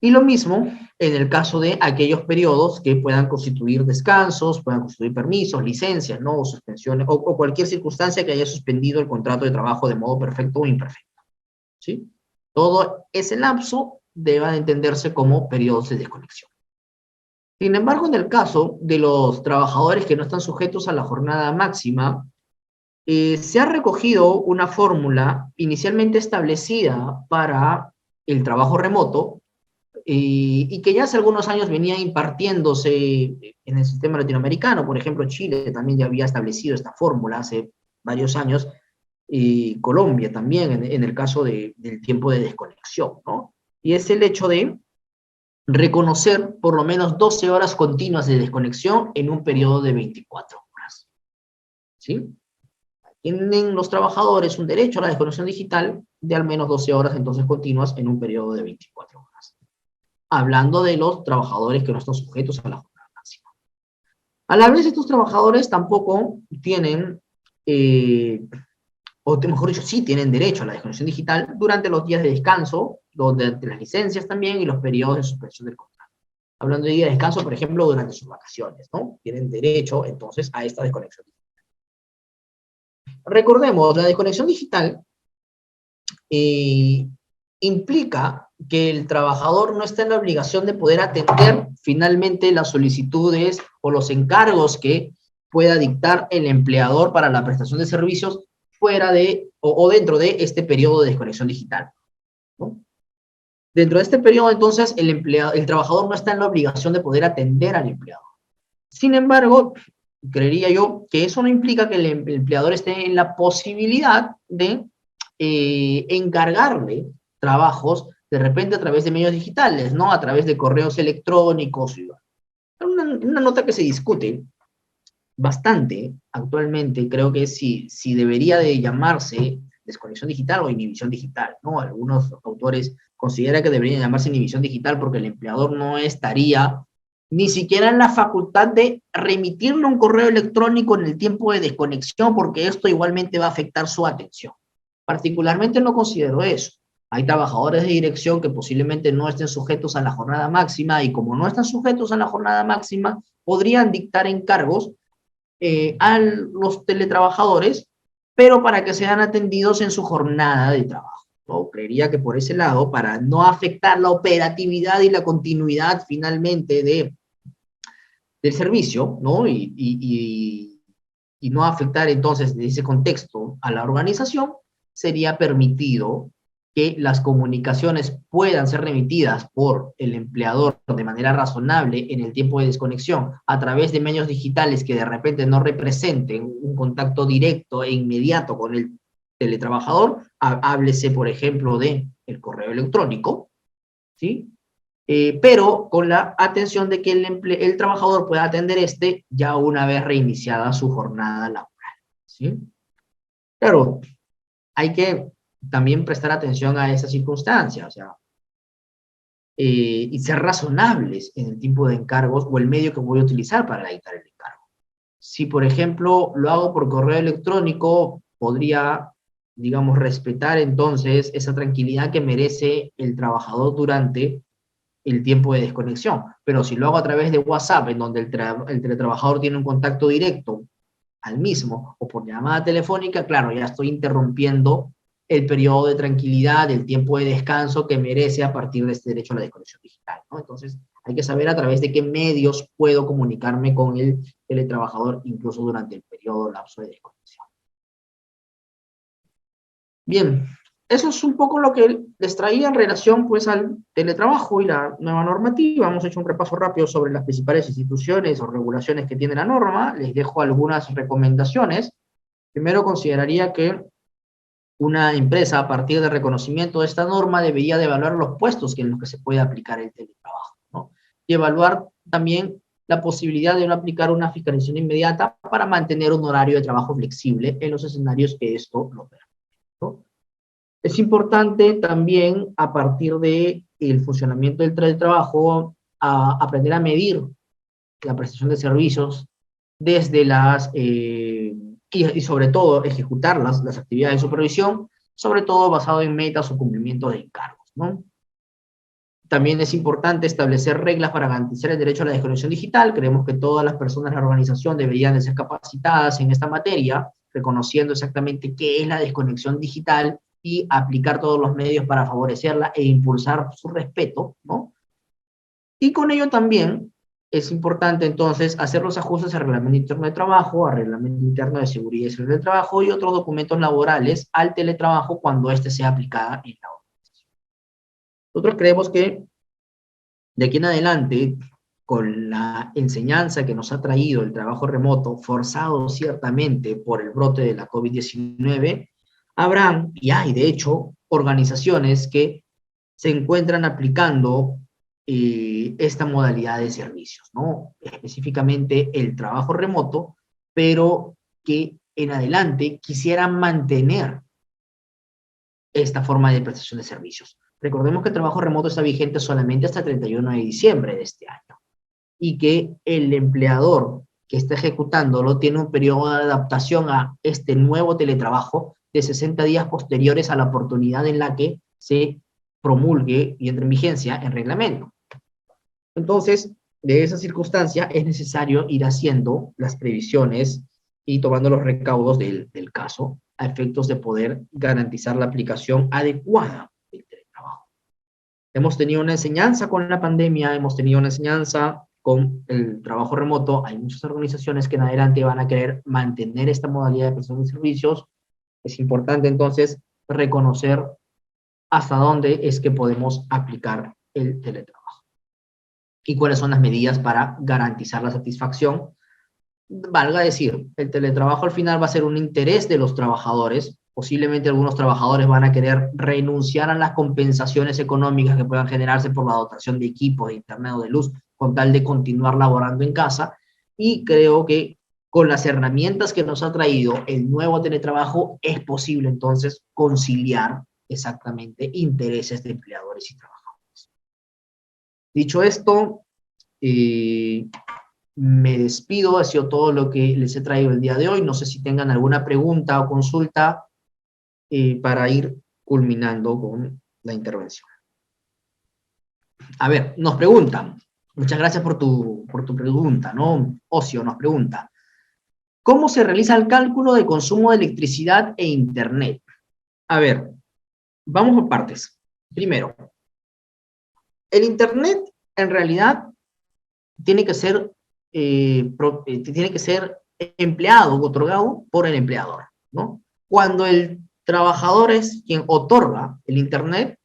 Y lo mismo en el caso de aquellos periodos que puedan constituir descansos, puedan constituir permisos, licencias, ¿no? O suspensiones, o cualquier circunstancia que haya suspendido el contrato de trabajo de modo perfecto o imperfecto, ¿sí? Todo ese lapso debe entenderse como periodos de desconexión. Sin embargo, en el caso de los trabajadores que no están sujetos a la jornada máxima, se ha recogido una fórmula inicialmente establecida para el trabajo remoto, y que ya hace algunos años venía impartiéndose en el sistema latinoamericano. Por ejemplo, Chile también ya había establecido esta fórmula hace varios años, y Colombia también en el caso del tiempo de desconexión, ¿no? Y es el hecho de reconocer por lo menos 12 horas continuas de desconexión en un periodo de 24 horas, ¿sí? Tienen los trabajadores un derecho a la desconexión digital de al menos 12 horas entonces continuas en un periodo de 24 horas. Hablando de los trabajadores que no están sujetos a la jornada máxima. A la vez, estos trabajadores tampoco tienen, o mejor dicho, sí tienen derecho a la desconexión digital durante los días de descanso, durante las licencias también y los periodos de suspensión del contrato. Hablando de días de descanso, por ejemplo, durante sus vacaciones, ¿no? Tienen derecho, entonces, a esta desconexión digital. Recordemos, la desconexión digital implica que el trabajador no está en la obligación de poder atender finalmente las solicitudes o los encargos que pueda dictar el empleador para la prestación de servicios fuera de o dentro de este periodo de desconexión digital, ¿no? Dentro de este periodo, entonces, el trabajador no está en la obligación de poder atender al empleador. Sin embargo, creería yo que eso no implica que el empleador esté en la posibilidad de encargarle trabajos de repente a través de medios digitales, ¿no? A través de correos electrónicos. Una nota que se discute bastante actualmente, creo que es si debería de llamarse desconexión digital o inhibición digital, ¿no? Algunos autores consideran que debería llamarse inhibición digital porque el empleador no estaría ni siquiera en la facultad de remitirle un correo electrónico en el tiempo de desconexión, porque esto igualmente va a afectar su atención. Particularmente no considero eso. Hay trabajadores de dirección que posiblemente no estén sujetos a la jornada máxima, y como no están sujetos a la jornada máxima, podrían dictar encargos a los teletrabajadores, pero para que sean atendidos en su jornada de trabajo, ¿no? Creería que por ese lado, para no afectar la operatividad y la continuidad finalmente del servicio, ¿no? Y no afectar entonces de ese contexto a la organización, sería permitido que las comunicaciones puedan ser remitidas por el empleador de manera razonable en el tiempo de desconexión a través de medios digitales que de repente no representen un contacto directo e inmediato con el teletrabajador. Háblese, por ejemplo, de el correo electrónico, ¿sí? Pero con la atención de que el trabajador pueda atender ya una vez reiniciada su jornada laboral, ¿sí? Claro, hay que también prestar atención a esa circunstancia, o sea, y ser razonables en el tipo de encargos o el medio que voy a utilizar para dictar el encargo. Si, por ejemplo, lo hago por correo electrónico, podría, digamos, respetar entonces esa tranquilidad que merece el trabajador durante el tiempo de desconexión. Pero si lo hago a través de WhatsApp, en donde el teletrabajador tiene un contacto directo al mismo, o por llamada telefónica, claro, ya estoy interrumpiendo el periodo de tranquilidad, el tiempo de descanso que merece a partir de este derecho a la desconexión digital, ¿no? Entonces, hay que saber a través de qué medios puedo comunicarme con el teletrabajador, incluso durante el periodo lapso de desconexión. Bien, eso es un poco lo que les traía en relación pues al teletrabajo y la nueva normativa. Hemos hecho un repaso rápido sobre las principales instituciones o regulaciones que tiene la norma. Les dejo algunas recomendaciones. Primero, consideraría que una empresa, a partir del reconocimiento de esta norma, debería de evaluar los puestos en los que se puede aplicar el teletrabajo, ¿no? Y evaluar también la posibilidad de no aplicar una fiscalización inmediata para mantener un horario de trabajo flexible en los escenarios que esto lo permita, ¿no? Es importante también, a partir de el funcionamiento del teletrabajo, a aprender a medir la prestación de servicios desde y sobre todo ejecutar las actividades de supervisión, sobre todo basado en metas o cumplimiento de encargos, ¿no? También es importante establecer reglas para garantizar el derecho a la desconexión digital. Creemos que todas las personas de la organización deberían de ser capacitadas en esta materia, reconociendo exactamente qué es la desconexión digital y aplicar todos los medios para favorecerla e impulsar su respeto, ¿no? Y con ello también es importante entonces hacer los ajustes al Reglamento Interno de Trabajo, al Reglamento Interno de Seguridad y Salud del Trabajo y otros documentos laborales al teletrabajo cuando éste sea aplicada en la organización. Nosotros creemos que de aquí en adelante, con la enseñanza que nos ha traído el trabajo remoto, forzado ciertamente por el brote de la COVID-19, habrán, y hay de hecho, organizaciones que se encuentran aplicando esta modalidad de servicios, ¿no? Específicamente el trabajo remoto, pero que en adelante quisieran mantener esta forma de prestación de servicios. Recordemos que el trabajo remoto está vigente solamente hasta el 31 de diciembre de este año y que el empleador que está ejecutándolo tiene un periodo de adaptación a este nuevo teletrabajo de 60 días posteriores a la oportunidad en la que se promulgue y entre en vigencia el reglamento. Entonces, de esa circunstancia es necesario ir haciendo las previsiones y tomando los recaudos del caso a efectos de poder garantizar la aplicación adecuada del teletrabajo. Hemos tenido una enseñanza con la pandemia, hemos tenido una enseñanza con el trabajo remoto. Hay muchas organizaciones que en adelante van a querer mantener esta modalidad de prestación de servicios. Es importante entonces reconocer hasta dónde es que podemos aplicar el teletrabajo y cuáles son las medidas para garantizar la satisfacción. Valga decir, el teletrabajo al final va a ser un interés de los trabajadores. Posiblemente algunos trabajadores van a querer renunciar a las compensaciones económicas que puedan generarse por la dotación de equipos, de internet o de luz, con tal de continuar laborando en casa. Y creo que con las herramientas que nos ha traído el nuevo teletrabajo es posible entonces conciliar exactamente intereses de empleadores y trabajadores. Dicho esto, me despido, ha sido todo lo que les he traído el día de hoy. No sé si tengan alguna pregunta o consulta para ir culminando con la intervención. A ver, nos preguntan, muchas gracias por tu pregunta, ¿no? Ocio nos pregunta, ¿cómo se realiza el cálculo de consumo de electricidad e internet? A ver, vamos por partes. Primero, el internet en realidad tiene que ser empleado o otorgado por el empleador, ¿no? Cuando el trabajador es quien otorga el internet,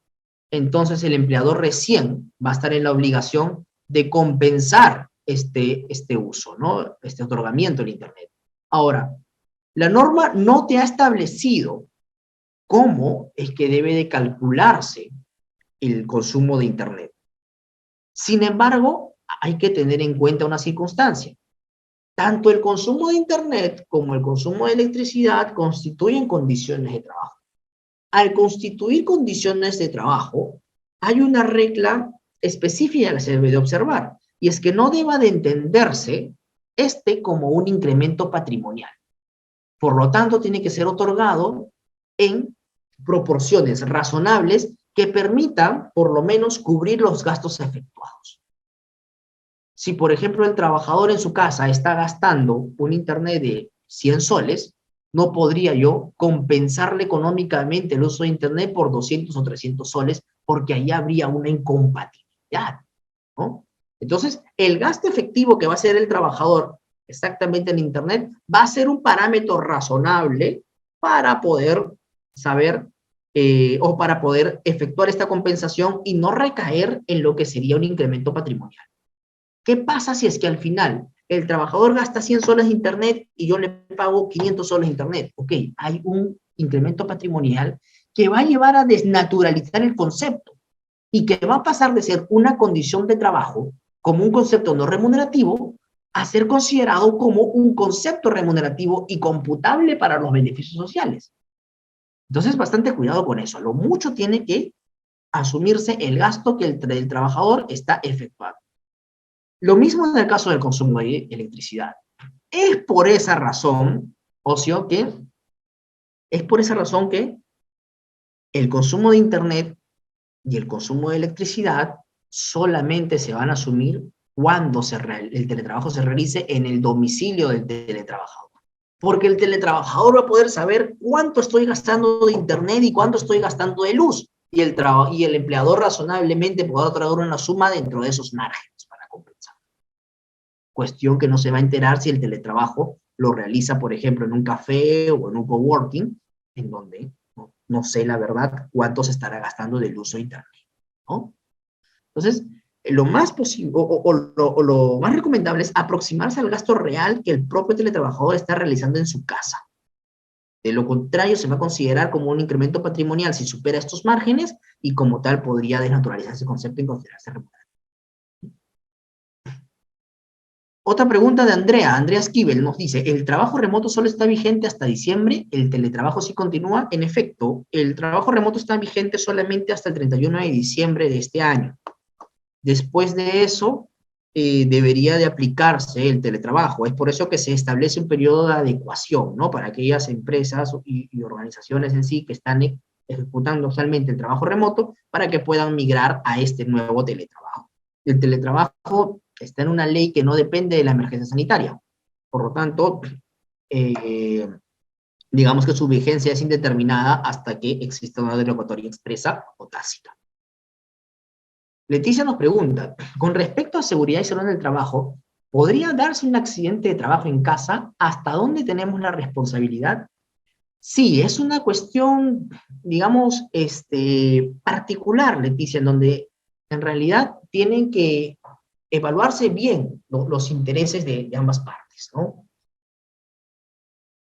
entonces el empleador recién va a estar en la obligación de compensar este uso, ¿no? Este otorgamiento del internet. Ahora, la norma no te ha establecido cómo es que debe de calcularse el consumo de internet. Sin embargo, hay que tener en cuenta una circunstancia. Tanto el consumo de internet como el consumo de electricidad constituyen condiciones de trabajo. Al constituir condiciones de trabajo, hay una regla específica que se debe de observar, y es que no deba de entenderse como un incremento patrimonial. Por lo tanto, tiene que ser otorgado en proporciones razonables que permitan, por lo menos, cubrir los gastos efectuados. Si, por ejemplo, el trabajador en su casa está gastando un internet de 100 soles, no podría yo compensarle económicamente el uso de internet por 200 o 300 soles, porque ahí habría una incompatibilidad, ¿no? Entonces, el gasto efectivo que va a hacer el trabajador exactamente en internet va a ser un parámetro razonable para poder saber o para poder efectuar esta compensación y no recaer en lo que sería un incremento patrimonial. ¿Qué pasa si es que al final el trabajador gasta 100 soles de internet y yo le pago 500 soles de internet? Ok, hay un incremento patrimonial que va a llevar a desnaturalizar el concepto y que va a pasar de ser una condición de trabajo como un concepto no remunerativo a ser considerado como un concepto remunerativo y computable para los beneficios sociales. Entonces, bastante cuidado con eso. A lo mucho tiene que asumirse el gasto que el trabajador está efectuando. Lo mismo en el caso del consumo de electricidad. Es por esa razón, Ocio, es por esa razón que el consumo de Internet y el consumo de electricidad solamente se van a asumir cuando el teletrabajo se realice en el domicilio del teletrabajador. Porque el teletrabajador va a poder saber cuánto estoy gastando de Internet y cuánto estoy gastando de luz. Y el empleador razonablemente podrá traer una suma dentro de esos márgenes para compensar. Cuestión que no se va a enterar si el teletrabajo lo realiza, por ejemplo, en un café o en un coworking, en donde no sé la verdad cuánto se estará gastando del uso de Internet, ¿no? Entonces, lo más posible, lo más recomendable es aproximarse al gasto real que el propio teletrabajador está realizando en su casa. De lo contrario, se va a considerar como un incremento patrimonial si supera estos márgenes y como tal podría desnaturalizar ese concepto y considerarse remunerado. Otra pregunta de Andrea Esquivel nos dice, ¿el trabajo remoto solo está vigente hasta diciembre? ¿El teletrabajo sí continúa? En efecto, el trabajo remoto está vigente solamente hasta el 31 de diciembre de este año. Después de eso, debería de aplicarse el teletrabajo. Es por eso que se establece un periodo de adecuación, ¿no? Para aquellas empresas y organizaciones en sí que están ejecutando actualmente el trabajo remoto para que puedan migrar a este nuevo teletrabajo. El teletrabajo está en una ley que no depende de la emergencia sanitaria. Por lo tanto, digamos que su vigencia es indeterminada hasta que exista una derogatoria expresa o tácita. Leticia nos pregunta, con respecto a seguridad y salud en el trabajo, ¿podría darse un accidente de trabajo en casa? ¿Hasta dónde tenemos la responsabilidad? Sí, es una cuestión, digamos, particular, Leticia, en donde en realidad tienen que evaluarse bien los intereses de ambas partes, ¿no?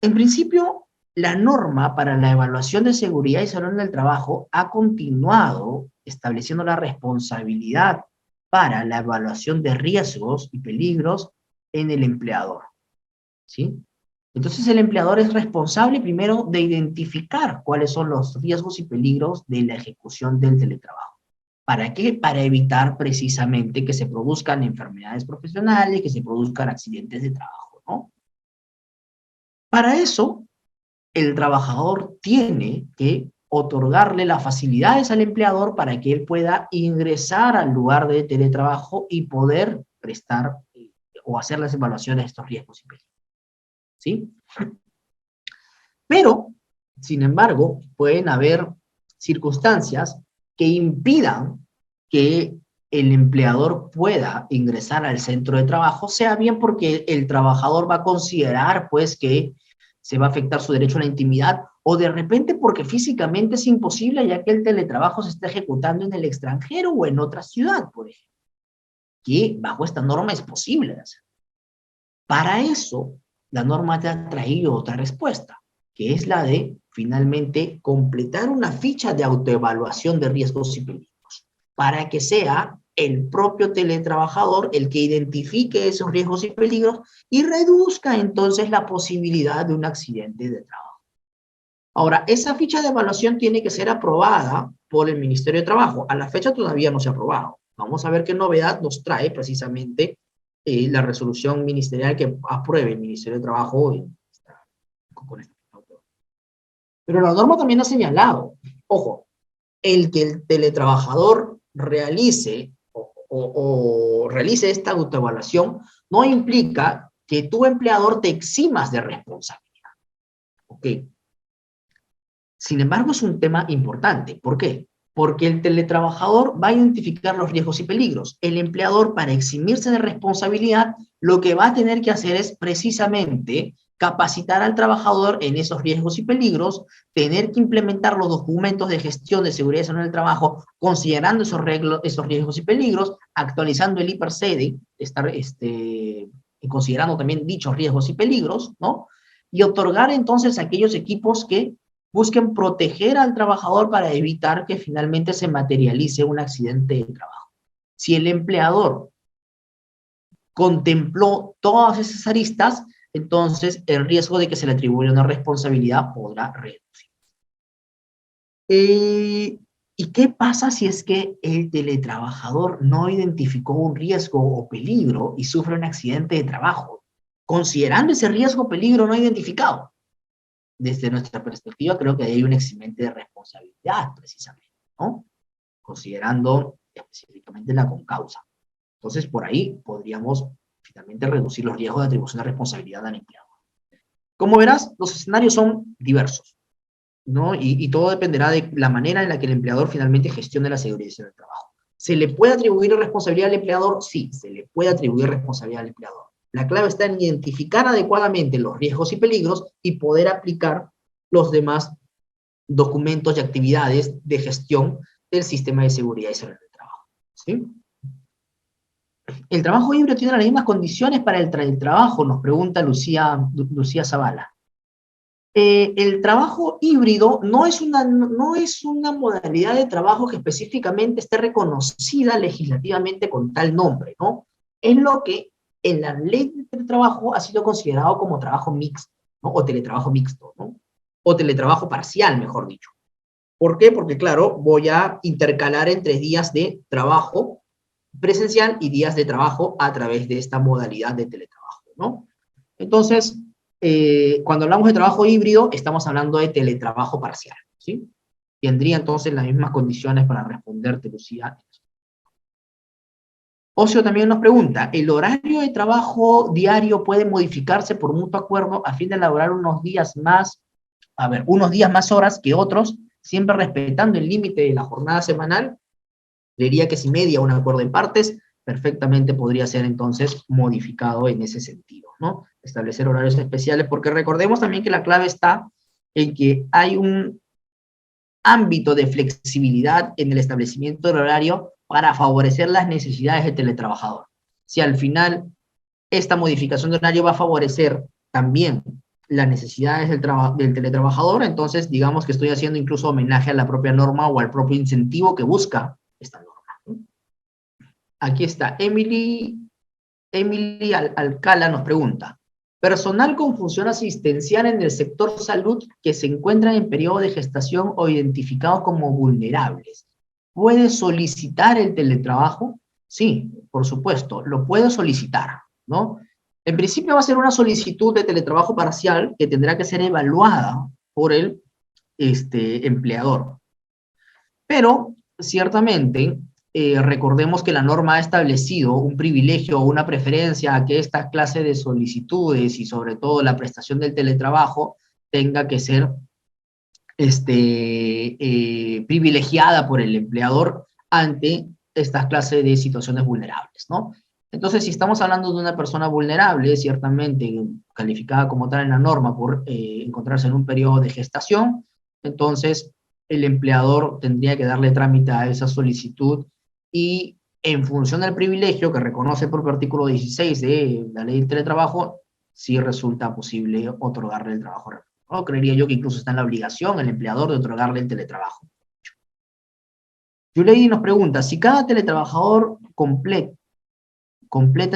En principio, la norma para la evaluación de seguridad y salud en el trabajo ha continuado estableciendo la responsabilidad para la evaluación de riesgos y peligros en el empleador, ¿sí? Entonces el empleador es responsable primero de identificar cuáles son los riesgos y peligros de la ejecución del teletrabajo. ¿Para qué? Para evitar precisamente que se produzcan enfermedades profesionales, que se produzcan accidentes de trabajo, ¿no? Para eso, el trabajador tiene que otorgarle las facilidades al empleador para que él pueda ingresar al lugar de teletrabajo y poder prestar o hacer las evaluaciones de estos riesgos y peligros, ¿sí? Pero, sin embargo, pueden haber circunstancias que impidan que el empleador pueda ingresar al centro de trabajo, sea bien porque el trabajador va a considerar, pues, que se va a afectar su derecho a la intimidad, o de repente porque físicamente es imposible, ya que el teletrabajo se está ejecutando en el extranjero o en otra ciudad, por ejemplo, que bajo esta norma es posible hacer. Para eso, la norma te ha traído otra respuesta, que es la de, finalmente, completar una ficha de autoevaluación de riesgos y peligros, para que sea el propio teletrabajador el que identifique esos riesgos y peligros y reduzca entonces la posibilidad de un accidente de trabajo. Ahora, esa ficha de evaluación tiene que ser aprobada por el Ministerio de Trabajo. A la fecha todavía no se ha aprobado. Vamos a ver qué novedad nos trae precisamente la resolución ministerial que apruebe el Ministerio de Trabajo con este. Pero la norma también ha señalado, ojo, el que el teletrabajador realice o realice esta autoevaluación no implica que tu empleador te eximas de responsabilidad. ¿Ok? Sin embargo, es un tema importante. ¿Por qué? Porque el teletrabajador va a identificar los riesgos y peligros. El empleador, para eximirse de responsabilidad, lo que va a tener que hacer es precisamente capacitar al trabajador en esos riesgos y peligros, tener que implementar los documentos de gestión de seguridad y salud en el trabajo, considerando esos riesgos y peligros, actualizando el IPRCEDE, y considerando también dichos riesgos y peligros, ¿no? Y otorgar entonces a aquellos equipos que busquen proteger al trabajador para evitar que finalmente se materialice un accidente de trabajo. Si el empleador contempló todas esas aristas, entonces el riesgo de que se le atribuya una responsabilidad podrá reducir. Y ¿Y qué pasa si es que el teletrabajador no identificó un riesgo o peligro y sufre un accidente de trabajo, considerando ese riesgo o peligro no identificado? Desde nuestra perspectiva, creo que hay un eximente de responsabilidad, precisamente, ¿no? Considerando específicamente la concausa. Entonces, por ahí podríamos finalmente reducir los riesgos de atribución de responsabilidad al empleado. Como verás, los escenarios son diversos, ¿no? Y todo dependerá de la manera en la que el empleador finalmente gestione la seguridad del trabajo. ¿Se le puede atribuir responsabilidad al empleador? Sí, se le puede atribuir responsabilidad al empleador. La clave está en identificar adecuadamente los riesgos y peligros y poder aplicar los demás documentos y actividades de gestión del sistema de seguridad y salud del trabajo. ¿Sí? ¿El trabajo híbrido tiene las mismas condiciones para el trabajo? Nos pregunta Lucía Zavala. El trabajo híbrido no es una modalidad de trabajo que específicamente esté reconocida legislativamente con tal nombre, ¿no? Es lo que en la ley de trabajo ha sido considerado como trabajo mixto, ¿no? O teletrabajo mixto, ¿no? O teletrabajo parcial, mejor dicho. ¿Por qué? Porque, claro, voy a intercalar entre días de trabajo presencial y días de trabajo a través de esta modalidad de teletrabajo, ¿no? Entonces, cuando hablamos de trabajo híbrido, estamos hablando de teletrabajo parcial, ¿sí? Tendría entonces las mismas condiciones para responderte, Lucía. Ocio también nos pregunta, ¿el horario de trabajo diario puede modificarse por mutuo acuerdo a fin de elaborar unos días más horas que otros, siempre respetando el límite de la jornada semanal? Diría que si media un acuerdo en partes, perfectamente podría ser entonces modificado en ese sentido, ¿no? Establecer horarios especiales, porque recordemos también que la clave está en que hay un ámbito de flexibilidad en el establecimiento del horario para favorecer las necesidades del teletrabajador. Si al final esta modificación de horario va a favorecer también las necesidades del teletrabajador, entonces digamos que estoy haciendo incluso homenaje a la propia norma o al propio incentivo que busca esta norma. Aquí está, Emily Alcala nos pregunta, personal con función asistencial en el sector salud que se encuentran en periodo de gestación o identificados como vulnerables, ¿puede solicitar el teletrabajo? Sí, por supuesto, lo puede solicitar, ¿no? En principio va a ser una solicitud de teletrabajo parcial que tendrá que ser evaluada por el empleador. Pero, ciertamente, recordemos que la norma ha establecido un privilegio o una preferencia a que esta clase de solicitudes y sobre todo la prestación del teletrabajo tenga que ser privilegiada por el empleador ante estas clases de situaciones vulnerables, ¿no? Entonces, si estamos hablando de una persona vulnerable, ciertamente calificada como tal en la norma por encontrarse en un periodo de gestación, entonces el empleador tendría que darle trámite a esa solicitud y en función del privilegio que reconoce el propio artículo 16 de la ley del teletrabajo, sí resulta posible otorgarle el trabajo. ¿No? Creería yo que incluso está en la obligación el empleador de otorgarle el teletrabajo. Yulady nos pregunta, si cada teletrabajador completa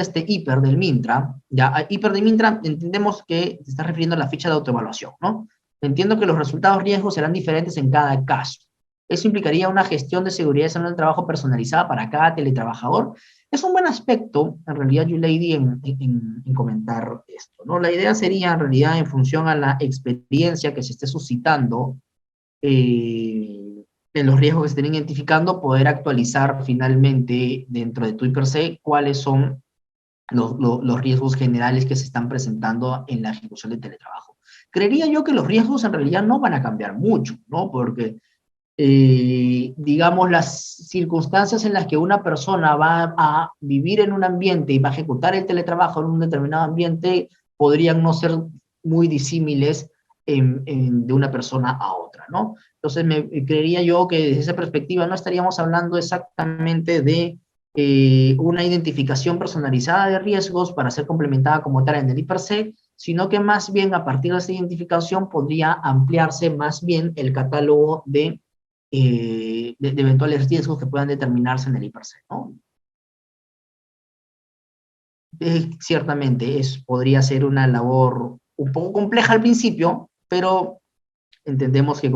este hiper del Mintra, ya, hiper del Mintra entendemos que se está refiriendo a la ficha de autoevaluación, ¿no? Entiendo que los resultados riesgos serán diferentes en cada caso. Eso implicaría una gestión de seguridad y salud del trabajo personalizada para cada teletrabajador. Es un buen aspecto, en realidad, Yulady, en comentar esto, ¿no? La idea sería, en realidad, en función a la experiencia que se esté suscitando, en los riesgos que se estén identificando, poder actualizar finalmente dentro de tu IPRC cuáles son los riesgos generales que se están presentando en la ejecución del teletrabajo. Creería yo que los riesgos en realidad no van a cambiar mucho, ¿no? Porque, digamos, las circunstancias en las que una persona va a vivir en un ambiente y va a ejecutar el teletrabajo en un determinado ambiente podrían no ser muy disímiles de una persona a otra, ¿no? Entonces, creería yo que desde esa perspectiva no estaríamos hablando exactamente de una identificación personalizada de riesgos para ser complementada como tal en el IPRC, sino que más bien a partir de esa identificación podría ampliarse más bien el catálogo de eventuales riesgos que puedan determinarse en el IPRC, ¿no? Ciertamente podría ser una labor un poco compleja al principio, pero entendemos que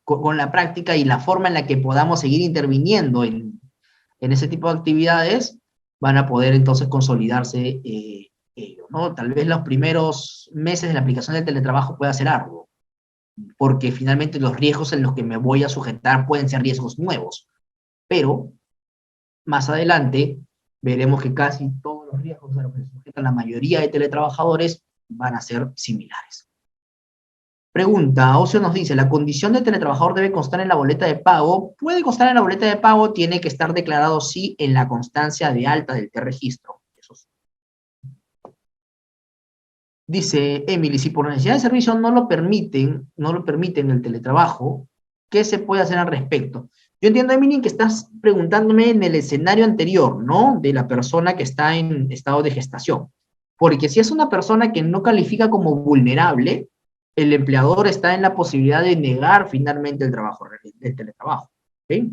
con la práctica y la forma en la que podamos seguir interviniendo en ese tipo de actividades, van a poder entonces consolidarse ello, ¿no? Tal vez los primeros meses de la aplicación del teletrabajo pueda ser arduo, porque finalmente los riesgos en los que me voy a sujetar pueden ser riesgos nuevos, pero más adelante veremos que casi todos los riesgos a los que se sujetan la mayoría de teletrabajadores van a ser similares. Pregunta, Ocio nos dice, ¿la condición de teletrabajador debe constar en la boleta de pago? Puede constar en la boleta de pago, tiene que estar declarado sí en la constancia de alta del T-registro. Eso sí. Dice Emily, si por necesidad de servicio no lo permiten el teletrabajo, ¿qué se puede hacer al respecto? Yo entiendo, Emily, que estás preguntándome en el escenario anterior, ¿no? De la persona que está en estado de gestación. Porque si es una persona que no califica como vulnerable, el empleador está en la posibilidad de negar finalmente el teletrabajo. ¿Okay?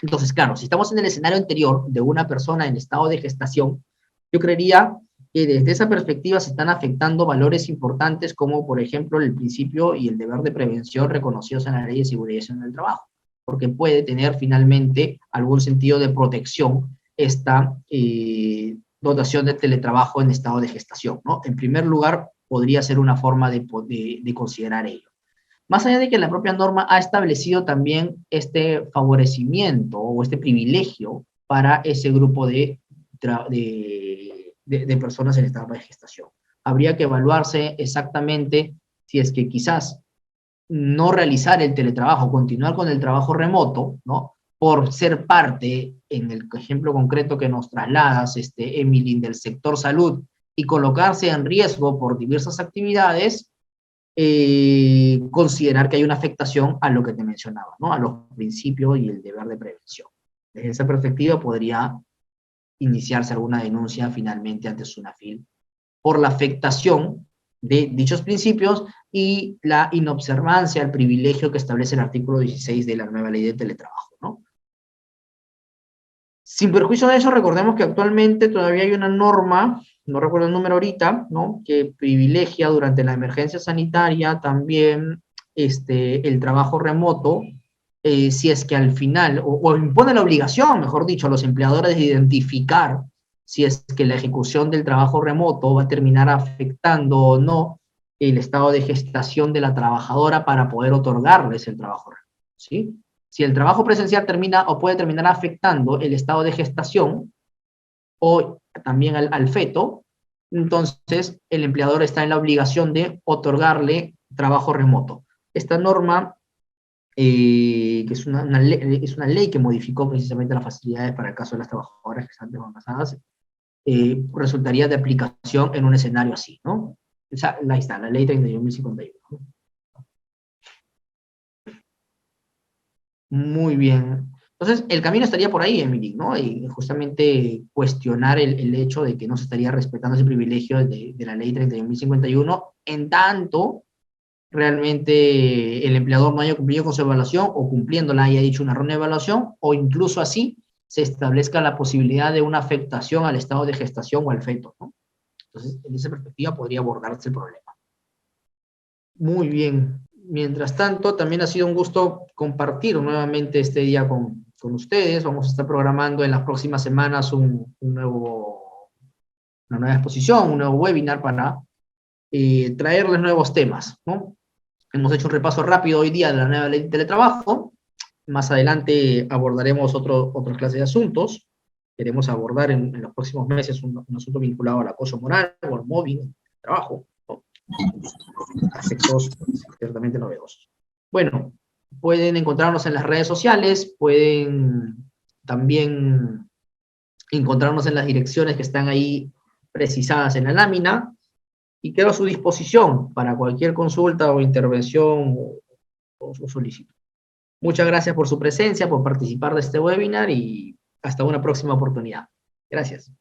Entonces, claro, si estamos en el escenario anterior de una persona en estado de gestación, yo creería que desde esa perspectiva se están afectando valores importantes como, por ejemplo, el principio y el deber de prevención reconocidos en la Ley de Seguridad en el Trabajo, porque puede tener finalmente algún sentido de protección esta dotación de teletrabajo en estado de gestación, ¿no? En primer lugar, podría ser una forma de considerar ello. Más allá de que la propia norma ha establecido también este favorecimiento o este privilegio para ese grupo de personas en estado de gestación. Habría que evaluarse exactamente si es que quizás no realizar el teletrabajo, continuar con el trabajo remoto, ¿no? Por ser parte, en el ejemplo concreto que nos trasladas, Emily, del sector salud, y colocarse en riesgo por diversas actividades, considerar que hay una afectación a lo que te mencionaba, ¿no? A los principios y el deber de prevención. Desde esa perspectiva podría iniciarse alguna denuncia finalmente ante SUNAFIL por la afectación de dichos principios y la inobservancia al privilegio que establece el artículo 16 de la nueva ley de teletrabajo, ¿no? Sin perjuicio de eso, recordemos que actualmente todavía hay una norma, no recuerdo el número ahorita, ¿no? Que privilegia durante la emergencia sanitaria también el trabajo remoto, si es que al final, o impone la obligación, mejor dicho, a los empleadores de identificar si es que la ejecución del trabajo remoto va a terminar afectando o no el estado de gestación de la trabajadora para poder otorgarles el trabajo remoto, ¿sí? Si el trabajo presencial termina o puede terminar afectando el estado de gestación o también al feto, entonces el empleador está en la obligación de otorgarle trabajo remoto. Esta norma, que es una ley que modificó precisamente las facilidades para el caso de las trabajadoras que están embarazadas, resultaría de aplicación en un escenario así, ¿no? O sea, ahí está, la ley 31.051, ¿no? Muy bien. Entonces, el camino estaría por ahí, Emily, ¿no? Y justamente cuestionar el hecho de que no se estaría respetando ese privilegio de la ley 31.051, en tanto realmente el empleador no haya cumplido con su evaluación o cumpliéndola haya dicho una errónea evaluación, o incluso así se establezca la posibilidad de una afectación al estado de gestación o al feto, ¿no? Entonces, en esa perspectiva podría abordarse el problema. Muy bien. Mientras tanto, también ha sido un gusto compartir nuevamente este día con ustedes. Vamos a estar programando en las próximas semanas una nueva exposición, un nuevo webinar para traerles nuevos temas, ¿no? Hemos hecho un repaso rápido hoy día de la nueva ley de teletrabajo. Más adelante abordaremos otras clases de asuntos. Queremos abordar en los próximos meses un asunto vinculado al acoso moral o al mobbing en el trabajo, ¿no? Aspectos ciertamente novedosos. Bueno, pueden encontrarnos en las redes sociales, pueden también encontrarnos en las direcciones que están ahí precisadas en la lámina, y quedo a su disposición para cualquier consulta o intervención o solicitud. Muchas gracias por su presencia, por participar de este webinar y hasta una próxima oportunidad. Gracias.